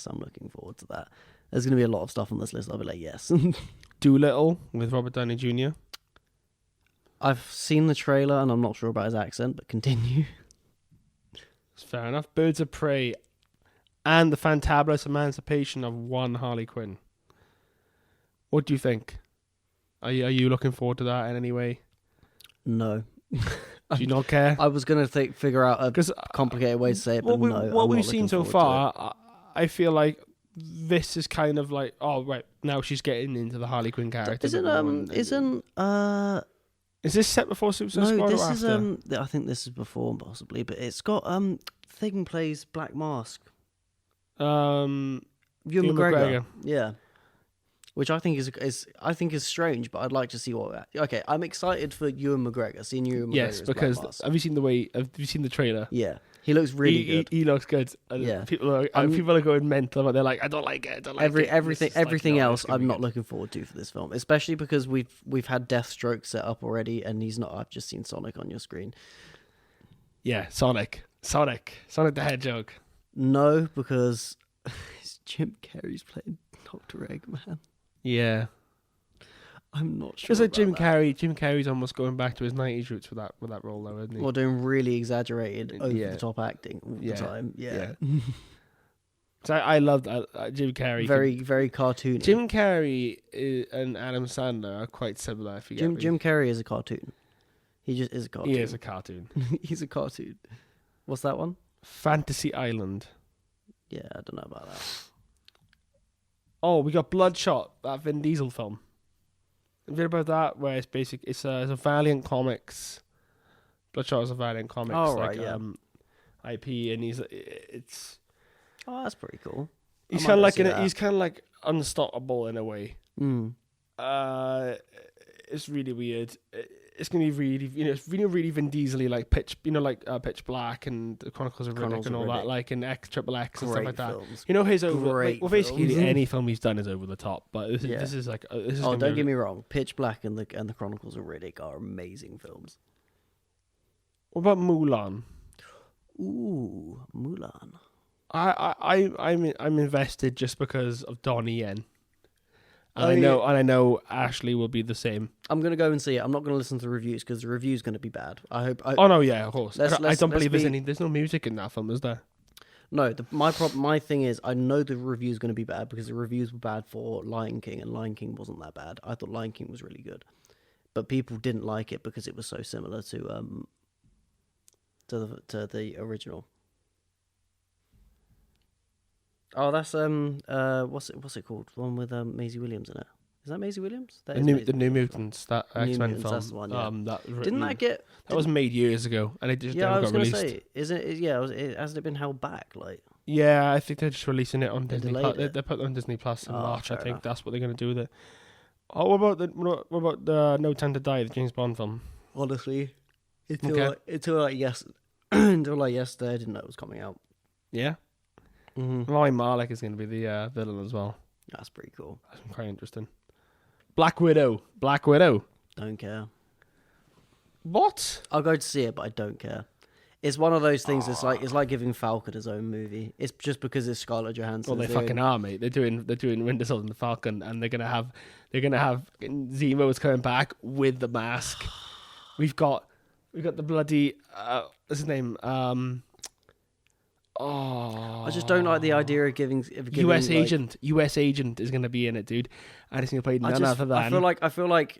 I'm looking forward to that. There's going to be a lot of stuff on this list. I'll be like, yes. Doolittle with Robert Downey Jr. I've seen the trailer and I'm not sure about his accent, but continue. It's fair enough. Birds of Prey, and the Fantabulous Emancipation of One Harley Quinn. What do you think? Are you looking forward to that in any way? No. Do you not care? I was going to figure out a complicated way to say it, but no. What we've seen so far, I feel like this is kind of like, oh right, now she's getting into the Harley Quinn character. Is this set before Suicide Squad this or is after? I think this is before possibly, but it's got Thing plays Black Mask. Ewan Ewan McGregor. Yeah. Which I think is strange, but I'd like to see what. Okay, I'm excited for Ewan McGregor. Seeing Ewan McGregor. Yes, as because Black Mask. have you seen the trailer? Yeah, he looks really good. He looks good. And Yeah. people are going mental, but they're like, I don't like it. I don't like it. Everything else, I'm not looking forward to for this film, especially because we've had Deathstroke set up already, and he's not. I've just seen Sonic on your screen. Yeah, Sonic the Hedgehog. No, because it's Jim Carrey's playing Dr. Eggman. Yeah. I'm not sure. Because like about that. Jim Carrey's almost going back to his 90s roots with that role, though, isn't he? Or doing really exaggerated, over Yeah. the top acting all the time. Yeah. So I loved Jim Carrey. Very, very cartoony. Jim Carrey and Adam Sandler are quite similar. If you get me. Jim Carrey is a cartoon. He just is a cartoon. He is a cartoon. He's a cartoon. What's that one? Fantasy Island. Yeah, I don't know about that. Oh, we got Bloodshot, that Vin Diesel film. Have you heard about that? Where it's a Valiant Comics. Bloodshot is a Valiant Comics. Oh, right, yeah. IP, and it's. Oh, that's pretty cool. He's kind of like unstoppable in a way. It's really weird. It's gonna be really, it's really Vin Diesel-y, like Pitch Black and the Chronicles of Riddick and all that, like in XXX and stuff like that. Films. His over. Basically films. any film he's done is over the top. But this is like. Don't get me wrong. Pitch Black and the Chronicles of Riddick are amazing films. What about Mulan? Ooh, Mulan. I'm invested just because of Donnie Yen. And I know Ashley will be the same. I'm gonna go and see it. I'm not gonna listen to the reviews because the review's gonna be bad. I hope. Oh no, yeah, of course. I don't believe there's no music in that film, is there? No, my thing is I know the review's gonna be bad because the reviews were bad for Lion King and Lion King wasn't that bad. I thought Lion King was really good, but people didn't like it because it was so similar to the original. Oh, that's what's it called? The one with Maisie Williams in it. Is that Maisie Williams? The New Mutants, that X-Men film. That's the one. Yeah. That was made years ago, and it just never got released. Say, isn't it? Yeah, hasn't it been held back? Like, yeah, I think they're just releasing it on Disney. They put it on Disney Plus in March. I think enough. that's what they're going to do with it. Oh, what about the No Time to Die, the James Bond film? Honestly, until like yesterday, I didn't know it was coming out. Yeah. Mm-hmm. Ryan Malek is going to be the villain as well. That's pretty cool. That's quite interesting. Black Widow. Don't care. What? I'll go to see it, but I don't care. It's one of those things. It's like giving Falcon his own movie. It's just because it's Scarlett Johansson. Well, they fucking are, mate. They're doing Winter Soldier and the Falcon, and they're gonna have Zemo's coming back with the mask. We've got the bloody what's his name? I just don't like the idea of giving US agent. US agent is going to be in it, dude. And it's going to play none other than. I feel like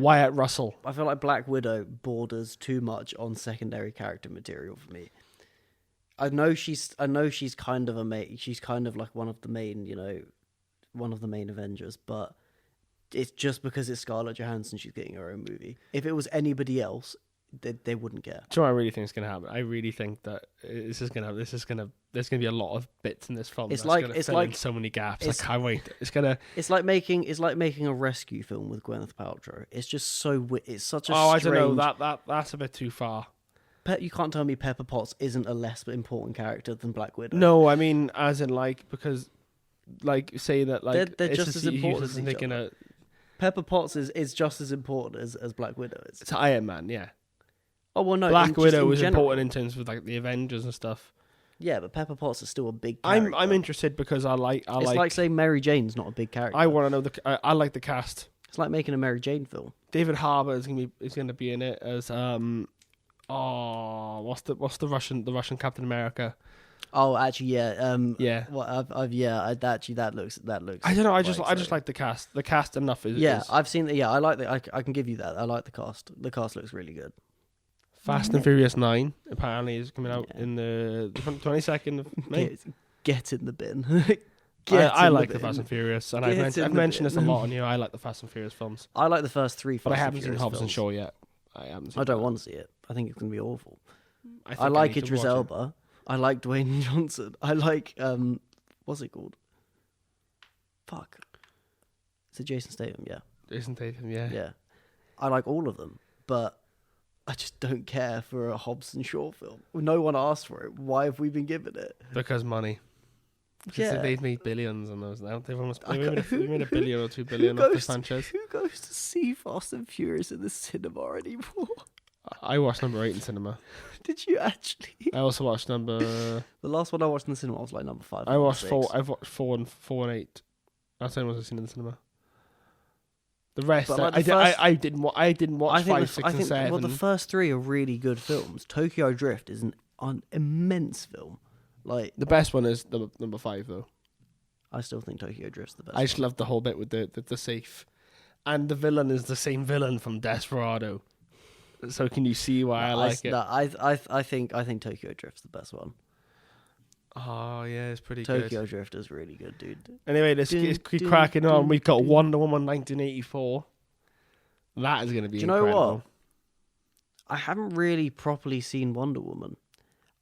Wyatt Russell. I feel like Black Widow borders too much on secondary character material for me. I know she's kind of she's kind of like one of the main Avengers, but it's just because it's Scarlett Johansson she's getting her own movie. If it was anybody else, they wouldn't care. Do you know what I really think is going to happen? I really think that there's going to be a lot of bits in this film. It's like so many gaps. I can't wait. It's like making a rescue film with Gwyneth Paltrow. It's just it's such a I strange... don't know. That's a bit too far. You can't tell me Pepper Potts isn't a less important character than Black Widow. No, I mean as in because say that they're just as important as each other. Pepper Potts is just as important as Black Widow is. It's Iron Man, yeah. Oh well, no. Black Widow is important in terms of the Avengers and stuff. Yeah, but Pepper Potts is still a big character. I'm interested because I like. It's like saying Mary Jane's not a big character. I want to know I like the cast. It's like making a Mary Jane film. David Harbour is going to be in it as what's the Russian Captain America? Oh, actually, yeah. Yeah. Well, that looks. I don't know. I just like the cast. The cast enough is. Yeah, I've seen. Yeah, I like the. I can give you that. I like the cast. The cast looks really good. Fast and Furious 9 apparently is coming out in the 22nd of May. Get in the bin. I like the Fast and Furious, and I've mentioned this a lot on here. I like the Fast and Furious films. I like the first three. But I haven't seen Hobbs and Shaw yet. I don't want to see it. I think it's going to be awful. I like Idris Elba. I like Dwayne Johnson. I like what's it called? Fuck. Is it Jason Statham? Yeah. Jason Statham. Yeah. Yeah. I like all of them, but I just don't care for a Hobbs and Shaw film. No one asked for it. Why have we been given it? Because money. Because they've made billions on those now. They've made $1 billion or $2 billion off the franchise. Who goes to see Fast and Furious in the cinema anymore? I watched number 8 in cinema. Did you actually? I also watched number. The last one I watched in the cinema was like number 5. I watched 4. I've watched 4 and 8. That's the only ones I've seen in the cinema. The rest, I didn't watch 5, 6, and 7. Well, the first 3 are really good films. Tokyo Drift is an immense film. Like the best one is the number 5 though. I still think Tokyo Drift's the best. I just love the whole bit with the safe, and the villain is the same villain from Desperado. So can you see why I like it? I think Tokyo Drift's the best one. Oh yeah, it's pretty good. good. Tokyo Drift is really good, dude. Anyway, let's keep cracking on. We've got Wonder Woman 1984. That is going to be incredible. You know what? I haven't really properly seen Wonder Woman.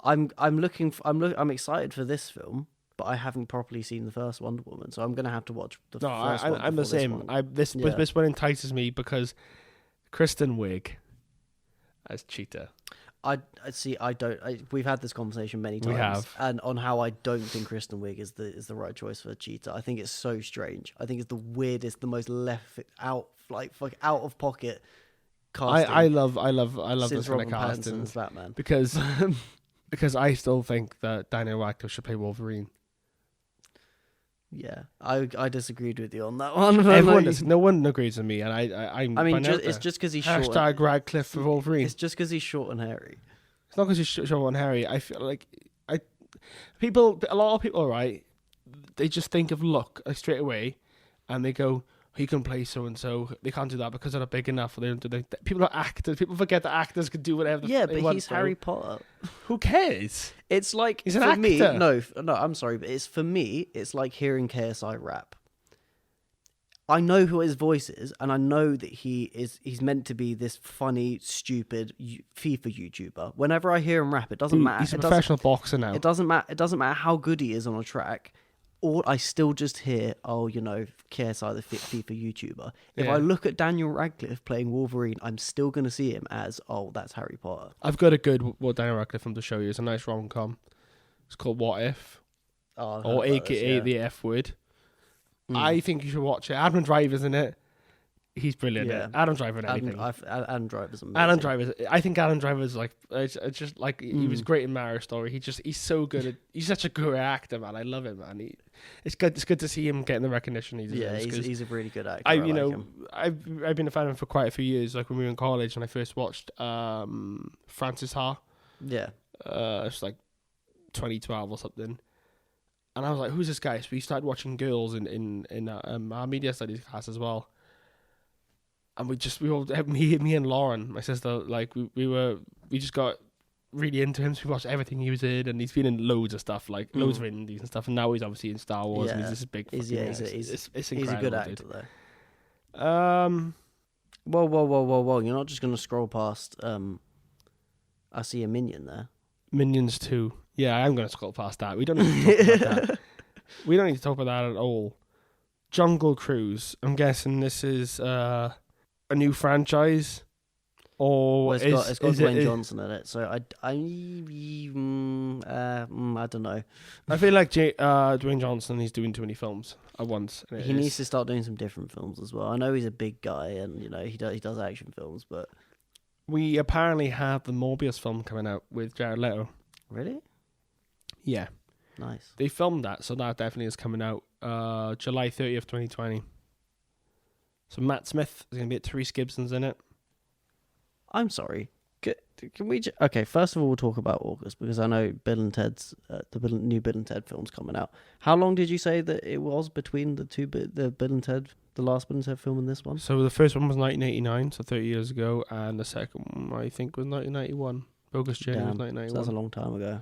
I'm excited for this film, but I haven't properly seen the first Wonder Woman, so I'm gonna have to watch the first one. I'm the same. This one entices me because Kristen Wiig as Cheetah. I see. We've had this conversation many times. We have, and on how I don't think Kristen Wiig is the right choice for Cheetah. I think it's so strange. I think it's the weirdest, the most left out, like out of pocket casting. I love this kind Robert of casting Pattinson's Batman because I still think that Daniel Radcliffe should play Wolverine. Yeah, I disagreed with you on that one. Everyone does. No one agrees with me, and I mean, it's just because he's short. Hashtag Radcliffe for Wolverine. It's just because he's short and hairy. It's not because he's short and hairy. I feel like a lot of people, right? They just think of look straight away, and they go, he can play so and so. They can't do that because they're not big enough. They don't do that. People are actors. People forget that actors can do whatever. They want, he's Harry Potter. Who cares? It's like he's an for actor. Me. No, I'm sorry, but it's for me. It's like hearing KSI rap. I know who his voice is, and I know that he's meant to be this funny, stupid FIFA YouTuber. Whenever I hear him rap, it doesn't matter. He's a professional boxer now. It doesn't matter. It doesn't matter how good he is on a track. Or I still just hear, KSI, the FIFA YouTuber. If I look at Daniel Radcliffe playing Wolverine, I'm still going to see him as, that's Harry Potter. I've got a good Daniel Radcliffe film to show you. It's a nice rom-com. It's called What If? Or AKA The F Word. I think you should watch it. Adam Driver's in it. He's brilliant. Yeah. Adam Driver in anything. Adam Driver's amazing. I think Adam Driver's like just like he was great in Marriage Story. He's so good at. He's such a good actor, man. I love him, man. It's good to see him getting the recognition he deserves. Yeah, he's a really good actor. I've been a fan of him for quite a few years. Like when we were in college, and I first watched Francis Ha. Yeah, it's like 2012 or something. And I was like, "Who's this guy?" So we started watching Girls in our media studies class as well. And we all me and Lauren, my sister, like we just got really into him. So we watched everything he was in, and he's been in loads of stuff, like loads of indies and stuff. And now he's obviously in Star Wars, and he's this big. It's incredible. He's a good actor, dude. Though. Whoa! You're not just gonna scroll past. I see a Minion there. Minions 2. Yeah, I am gonna scroll past that. We don't need to talk about that. We don't need to talk about that at all. Jungle Cruise. I'm guessing this is a new franchise, or it's got Dwayne Johnson in it. So I don't know. I feel like Dwayne Johnson, he's doing too many films at once. He needs to start doing some different films as well. I know he's a big guy, and he does action films, but we apparently have the Morbius film coming out with Jared Leto. Really? Yeah. Nice. They filmed that, so that definitely is coming out July 30th, 2020. So Matt Smith is going to be at Therese Gibson's in it. I'm sorry. Can we? Okay, first of all, we'll talk about August because I know Bill and Ted's new Bill and Ted film's coming out. How long did you say that it was between the Bill and Ted, the last Bill and Ted film and this one? So the first one was 1989, so 30 years ago, and the second one I think was 1991. August Journey was 1991. So that's a long time ago.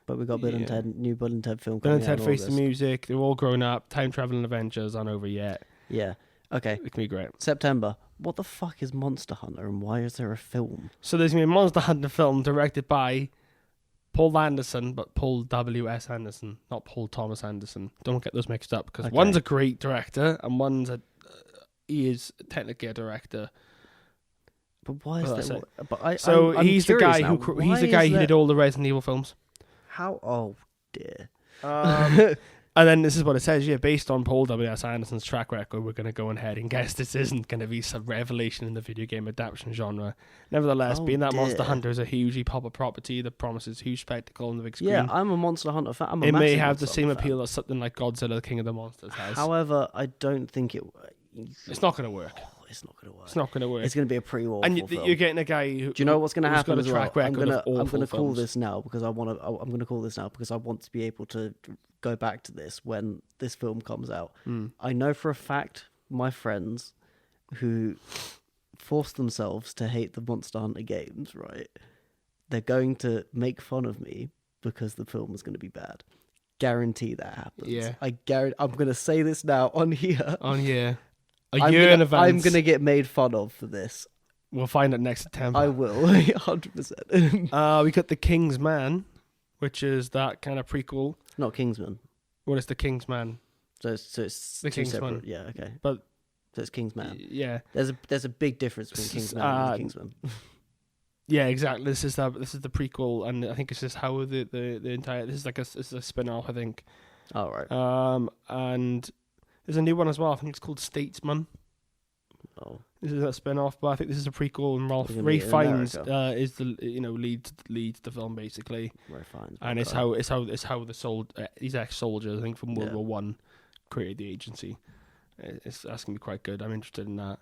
But we got Bill and Ted, new Bill and Ted film Bill coming out. Bill and Ted Face the Music. They're all grown up. Time traveling adventures aren't over yet. Yeah. Okay. It can be great. September. What the fuck is Monster Hunter, and why is there a film? So there's going to be a Monster Hunter film directed by Paul Anderson, but Paul W.S. Anderson, not Paul Thomas Anderson. Don't get those mixed up, because one's a great director, and he is technically a director. But why is that? But he's the guy who did all the Resident Evil films. How? Oh dear. And then this is what it says, based on Paul W.S. Anderson's track record, we're going to go ahead and guess this isn't going to be some revelation in the video game adaptation genre. Nevertheless, being that Monster Hunter is a hugely popular property that promises huge spectacle on the big screen. Yeah, I'm a Monster Hunter fan. It may have the same appeal as something like Godzilla, the King of the Monsters has. However, I don't think it's not going to work. It's not going to work. It's not going to work. It's going to be a pre-war. And you're getting a guy who. Do you know what's going to happen as well? I'm going to call this now because I want to. I'm going to call this now because I want to be able to go back to this when this film comes out. I know for a fact my friends who force themselves to hate the Monster Hunter games, right? They're going to make fun of me because the film is going to be bad. Guarantee that happens. Yeah. I'm going to say this now on here. A year in advance. I'm going to get made fun of for this. We'll find it next September. I will, 100%. We got The King's Man, which is that kind of prequel. Not Kingsman. What is the Kingsman? So it's The two Kingsman. separate. Yeah, okay. But so it's Kingsman. yeah, There's a big difference between Kingsman and Kingsman. yeah, exactly. This is the prequel, and I think it's just how the entire. This is like it's a spin-off, I think. Oh right. And there's a new one as well. I think it's called Statesman. Oh. This is a spin-off, but I think this is a prequel, and Is it gonna Ray be in Fiennes America? is the leads the film basically, Very fine. and it's how these ex-soldiers, I think from World Yeah. War One, created the agency. That's gonna be quite good. I'm interested in that.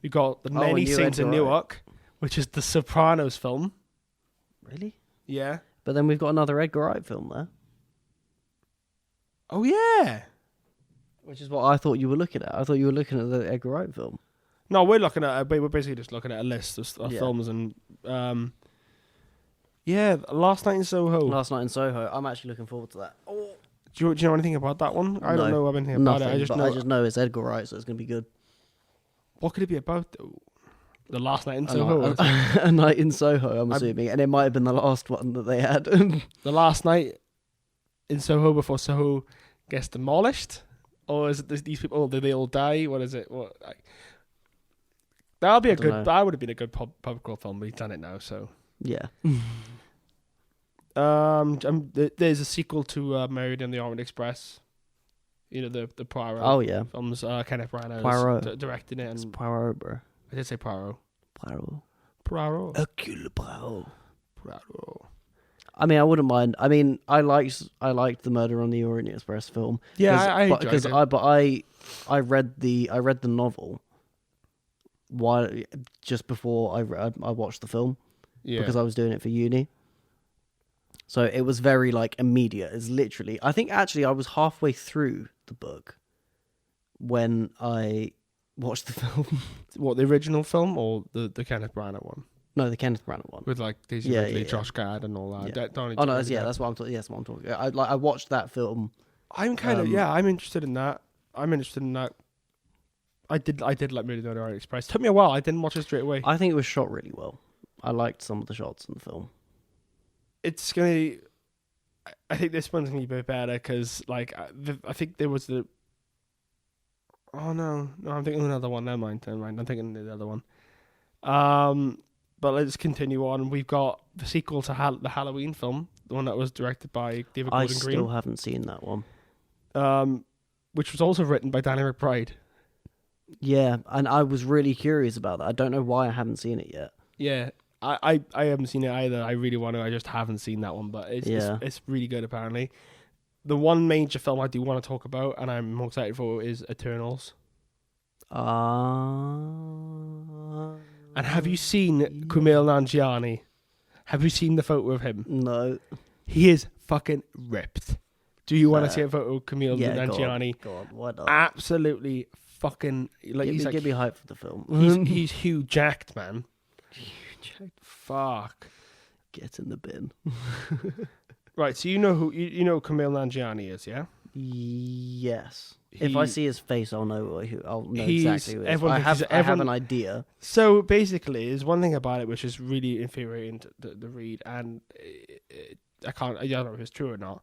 We got the Oh, Many and you Saints in Edgar Wright. Newark, which is the Sopranos film. Really? Yeah. But then we've got another Edgar Wright film there, Oh yeah. which is what I thought you were looking at. I thought you were looking at the Edgar Wright film. No, we're basically just looking at a list of Yeah. films and yeah, Last Night in Soho. Last Night in Soho. I'm actually looking forward to that. Oh, Do you know anything about that one? I don't know anything about nothing. it. I just know it's Edgar Wright, so it's gonna be good. What could it be about though? The Last Night in A Soho. night- a night in Soho. I'm assuming, and it might have been the last one that they had. The last night in Soho before Soho gets demolished, or is it these people? Oh, did they all die? What is it? What? That'll be a don't good. know. That would have been a good pub crawl film, but he's done it now. So, Yeah. there's a sequel to Married on the Orient Express. You know the Poirot. Oh yeah. films. Kenneth Branagh Poirot. directing it, It's and Poirot, bro. I did say Poirot. Poirot. Poirot. Hercule Poirot. Poirot. I mean, I wouldn't mind. I mean, I liked the Murder on the Orient Express film. Yeah, I enjoyed because it. I read the novel just before I watched the film Yeah. because I was doing it for uni. So it was very like immediate. It's literally. I think actually I was halfway through the book when I watched the film. What, the original film or the Kenneth Branagh one? No, the Kenneth Branagh one. With like Daisy Yeah, Ridley, yeah, yeah. Josh Gad, and all that. Yeah. That Donnie Oh no, Darko. that's what I'm talking. Yes, what I'm talking. I watched that film. I'm kind of I'm interested in that. I did like Murder on the Orient Express. Took me a while. I didn't watch it straight away. I think it was shot really well. I liked some of the shots in the film. It's gonna. I think this one's gonna be a bit better because like I think there was the. Oh no, I'm thinking of another one. Never mind. I'm thinking of the other one. But let's continue on. We've got the sequel to the Halloween film, the one that was directed by David I Gordon still Green, haven't seen that one. which was also written by Danny McBride. Yeah, and I was really curious about that. I don't know why I haven't seen it yet. Yeah, I haven't seen it either. I really want to. I just haven't seen that one, but it's really good apparently. The one major film I do want to talk about, and I'm more excited for, is Eternals. And have you seen Kumail Nanjiani? Have you seen the photo of him? No. He is fucking ripped. Do you want to see a photo of Kumail Nanjiani? Go on, why not? Absolutely fucking like Give me hype for the film. he's Hugh jacked, man. Fuck. Get in the bin. Right, so you know who Kumail Nanjiani is, yeah? Yes. If I see his face, I'll know He's- exactly who it is. everyone I thinks have an idea. So basically, there's one thing about it which is really infuriating to the read, and I don't know if it's true or not,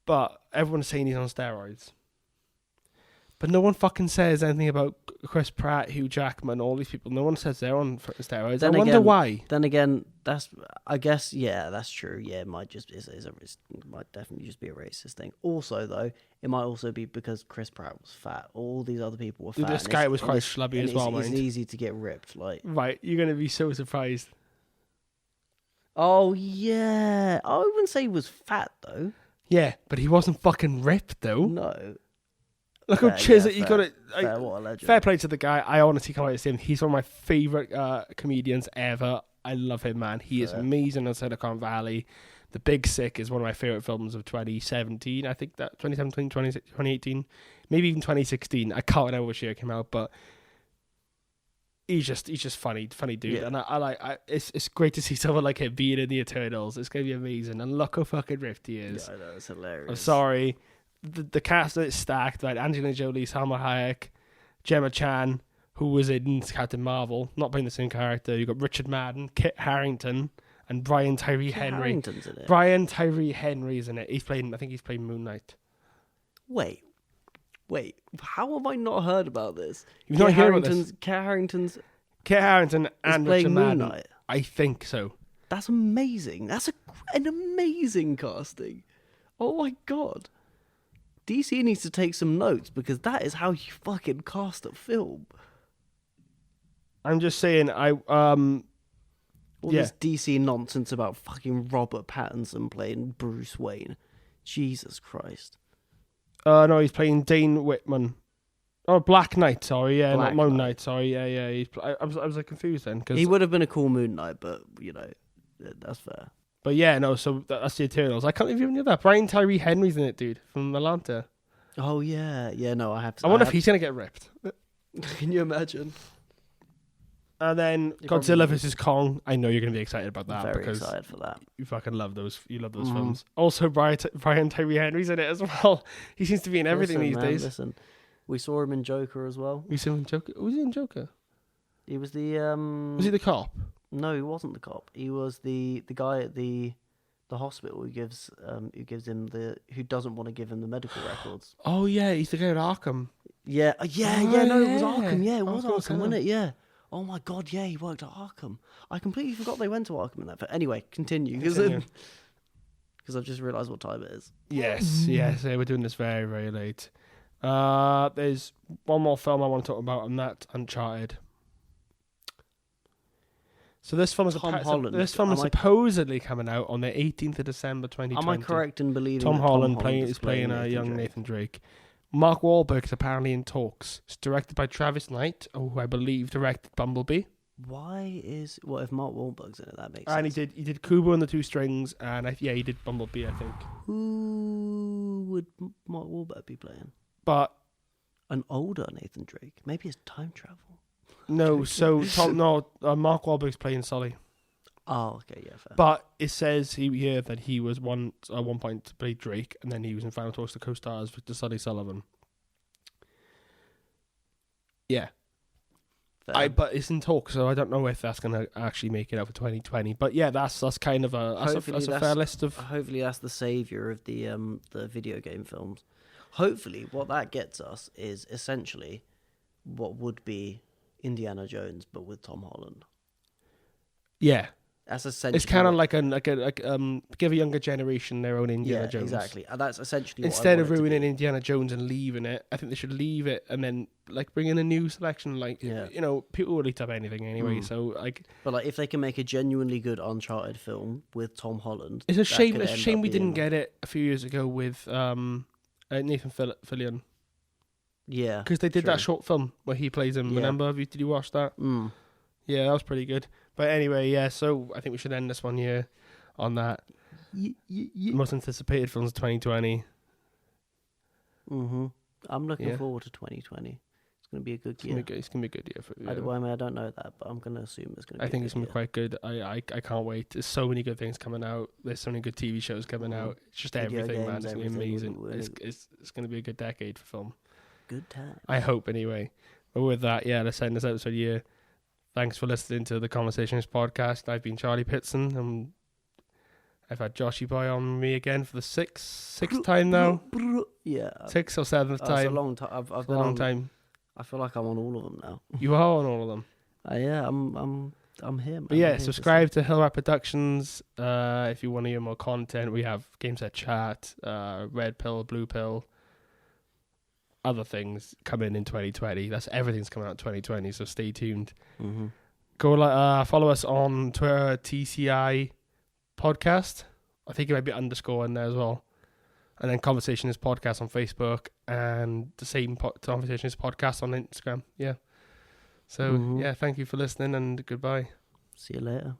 but everyone's saying he's on steroids. But no one fucking says anything about Chris Pratt, Hugh Jackman, all these people. No one says they're on steroids. Then I wonder again- why. Then again, that's true. Yeah, it might just it might definitely just be a racist thing. Also, though, it might also be because Chris Pratt was fat. All these other people were fat. This and guy it's- was and quite it's- schlubby and as well, It's mind. easy to get ripped. Like, Right, you're going to be so surprised. oh yeah, I wouldn't say he was fat though. Yeah, but he wasn't fucking ripped, though. No. Look how Yeah, chiseled yeah, he got it. Fair, what a legend. Fair play to the guy. I honestly can't wait to see him. He's one of my favourite comedians ever. I love him, man. He is Fair. amazing on Silicon Valley. The Big Sick is one of my favourite films of 2017. I think that 2017, 2018, maybe even 2016. I can't remember which year it came out, but he's just funny dude. Yeah. And it's great to see someone like him being in the Eternals. It's going to be amazing. And look how fucking ripped he is. Yeah, I know, it's hilarious. I'm sorry. The cast is stacked, right? Angelina Jolie, Salma Hayek, Gemma Chan, who was in Captain Marvel, not playing the same character. You've got Richard Madden, Kit Harington, and Brian Tyree Kit Henry. Harington's in it. Brian Tyree Henry's in it. I think he's playing Moon Knight. Wait. How have I not heard about this? You've not heard about this? Kit Harington's Kit Harington and Richard playing Moon Madden. Knight. I think so. That's amazing. That's an amazing casting. Oh my god. DC needs to take some notes because that is how you fucking cast a film. I'm just saying, All this DC nonsense about fucking Robert Pattinson playing Bruce Wayne. Jesus Christ. No, he's playing Dane Whitman. Oh, Black Knight, sorry, yeah, Black not Moon Knight. Knight, sorry, yeah. I was like confused then, He would have been a cool Moon Knight, but, that's fair. But yeah, no, so that's the Eternals. I can't even knew that. Brian Tyree Henry's in it, dude, from Atlanta. Oh, yeah. Yeah, no, I have to. I wonder if he's going to get ripped. Can you imagine? And then He Godzilla probably vs. Kong. I know you're going to be excited about that. Very because excited for that. you fucking love those. You love those films. Also, Brian Tyree Henry's in it as well. He seems to be in everything these days. Listen, we saw him in Joker as well. We saw him in Joker. Was he in Joker? He was the Was he the cop? No, he wasn't the cop. He was the guy at the hospital who gives him who doesn't want to give him the medical records. Oh yeah, he's the guy at Arkham. Yeah, no, it was Arkham. Yeah, it was Arkham Arkham, wasn't it? Yeah. Oh my god, yeah, he worked at Arkham. I completely forgot they went to Arkham in that. But anyway, continue because I've just realised what time it is. Yes, yeah, we're doing this very, very late. There's one more film I want to talk about, and that's Uncharted. So this film is supposedly coming out on the 18th of December 2020. Am I correct in believing Tom that Holland is playing a young Nathan Drake. Mark Wahlberg's apparently in talks. It's directed by Travis Knight, who I believe directed Bumblebee. What if Mark Wahlberg's in it? That makes And sense. he did Kubo and the Two Strings, and he did Bumblebee, I think. Who would Mark Wahlberg be playing? But An older Nathan Drake. Maybe it's time travel. no, Mark Wahlberg's playing Sully. Oh, okay, yeah, fair. But it says here that he was at one point to play Drake, and then he was in final talks to co-stars with Sully Sullivan. Yeah. Fair. But it's in talks, so I don't know if that's going to actually make it out for 2020. But yeah, that's kind of a fair list of. Hopefully, that's the savior of the video game films. Hopefully, what that gets us is essentially what would be Indiana Jones, but with Tom Holland. Yeah, that's essentially. It's kind of like give a younger generation their own Indiana Jones. Exactly. And that's essentially instead of ruining Indiana Jones and leaving it. I think they should leave it and then bring in a new selection. People will eat up anything anyway. So but if they can make a genuinely good Uncharted film with Tom Holland, it's a shame. It's a shame we didn't get it a few years ago with Nathan Fillion. Yeah, because they did that short film where he plays him. Yeah. Remember? Did you watch that? Mm. Yeah, that was pretty good. But anyway, yeah. So I think we should end this one here on that. Most anticipated films of 2020. I'm looking forward to 2020. It's going to be a good year. It's going to be a good year for you. I don't know that, but I'm going to assume it's going to be. I think it's going to be quite good. I can't wait. There's so many good things coming out. There's so many good TV shows coming out. It's just everything, man. It's going to be amazing. It's going to be a good decade for film. Good time. I hope, anyway. But with that, let's end this episode here. Thanks for listening to the Conversations podcast. I've been Charlie Pitson, and I've had Joshy Boy on me again for the sixth time now. Yeah, 6th or 7th time. It's a long time. I've been a long time. I feel like I'm on all of them now. You are on all of them. Yeah, I'm here, man. But yeah, subscribe to HillRat Productions if you want to hear more content. We have Game Set Chat, Red Pill, Blue Pill, other things coming in 2020. Everything's coming out in 2020, so stay tuned. Mm-hmm. Go follow us on Twitter, TCI Podcast. I think it might be _ in there as well. And then Conversation is Podcast on Facebook, and the same Conversation is Podcast on Instagram. Yeah. So, thank you for listening, and goodbye. See you later.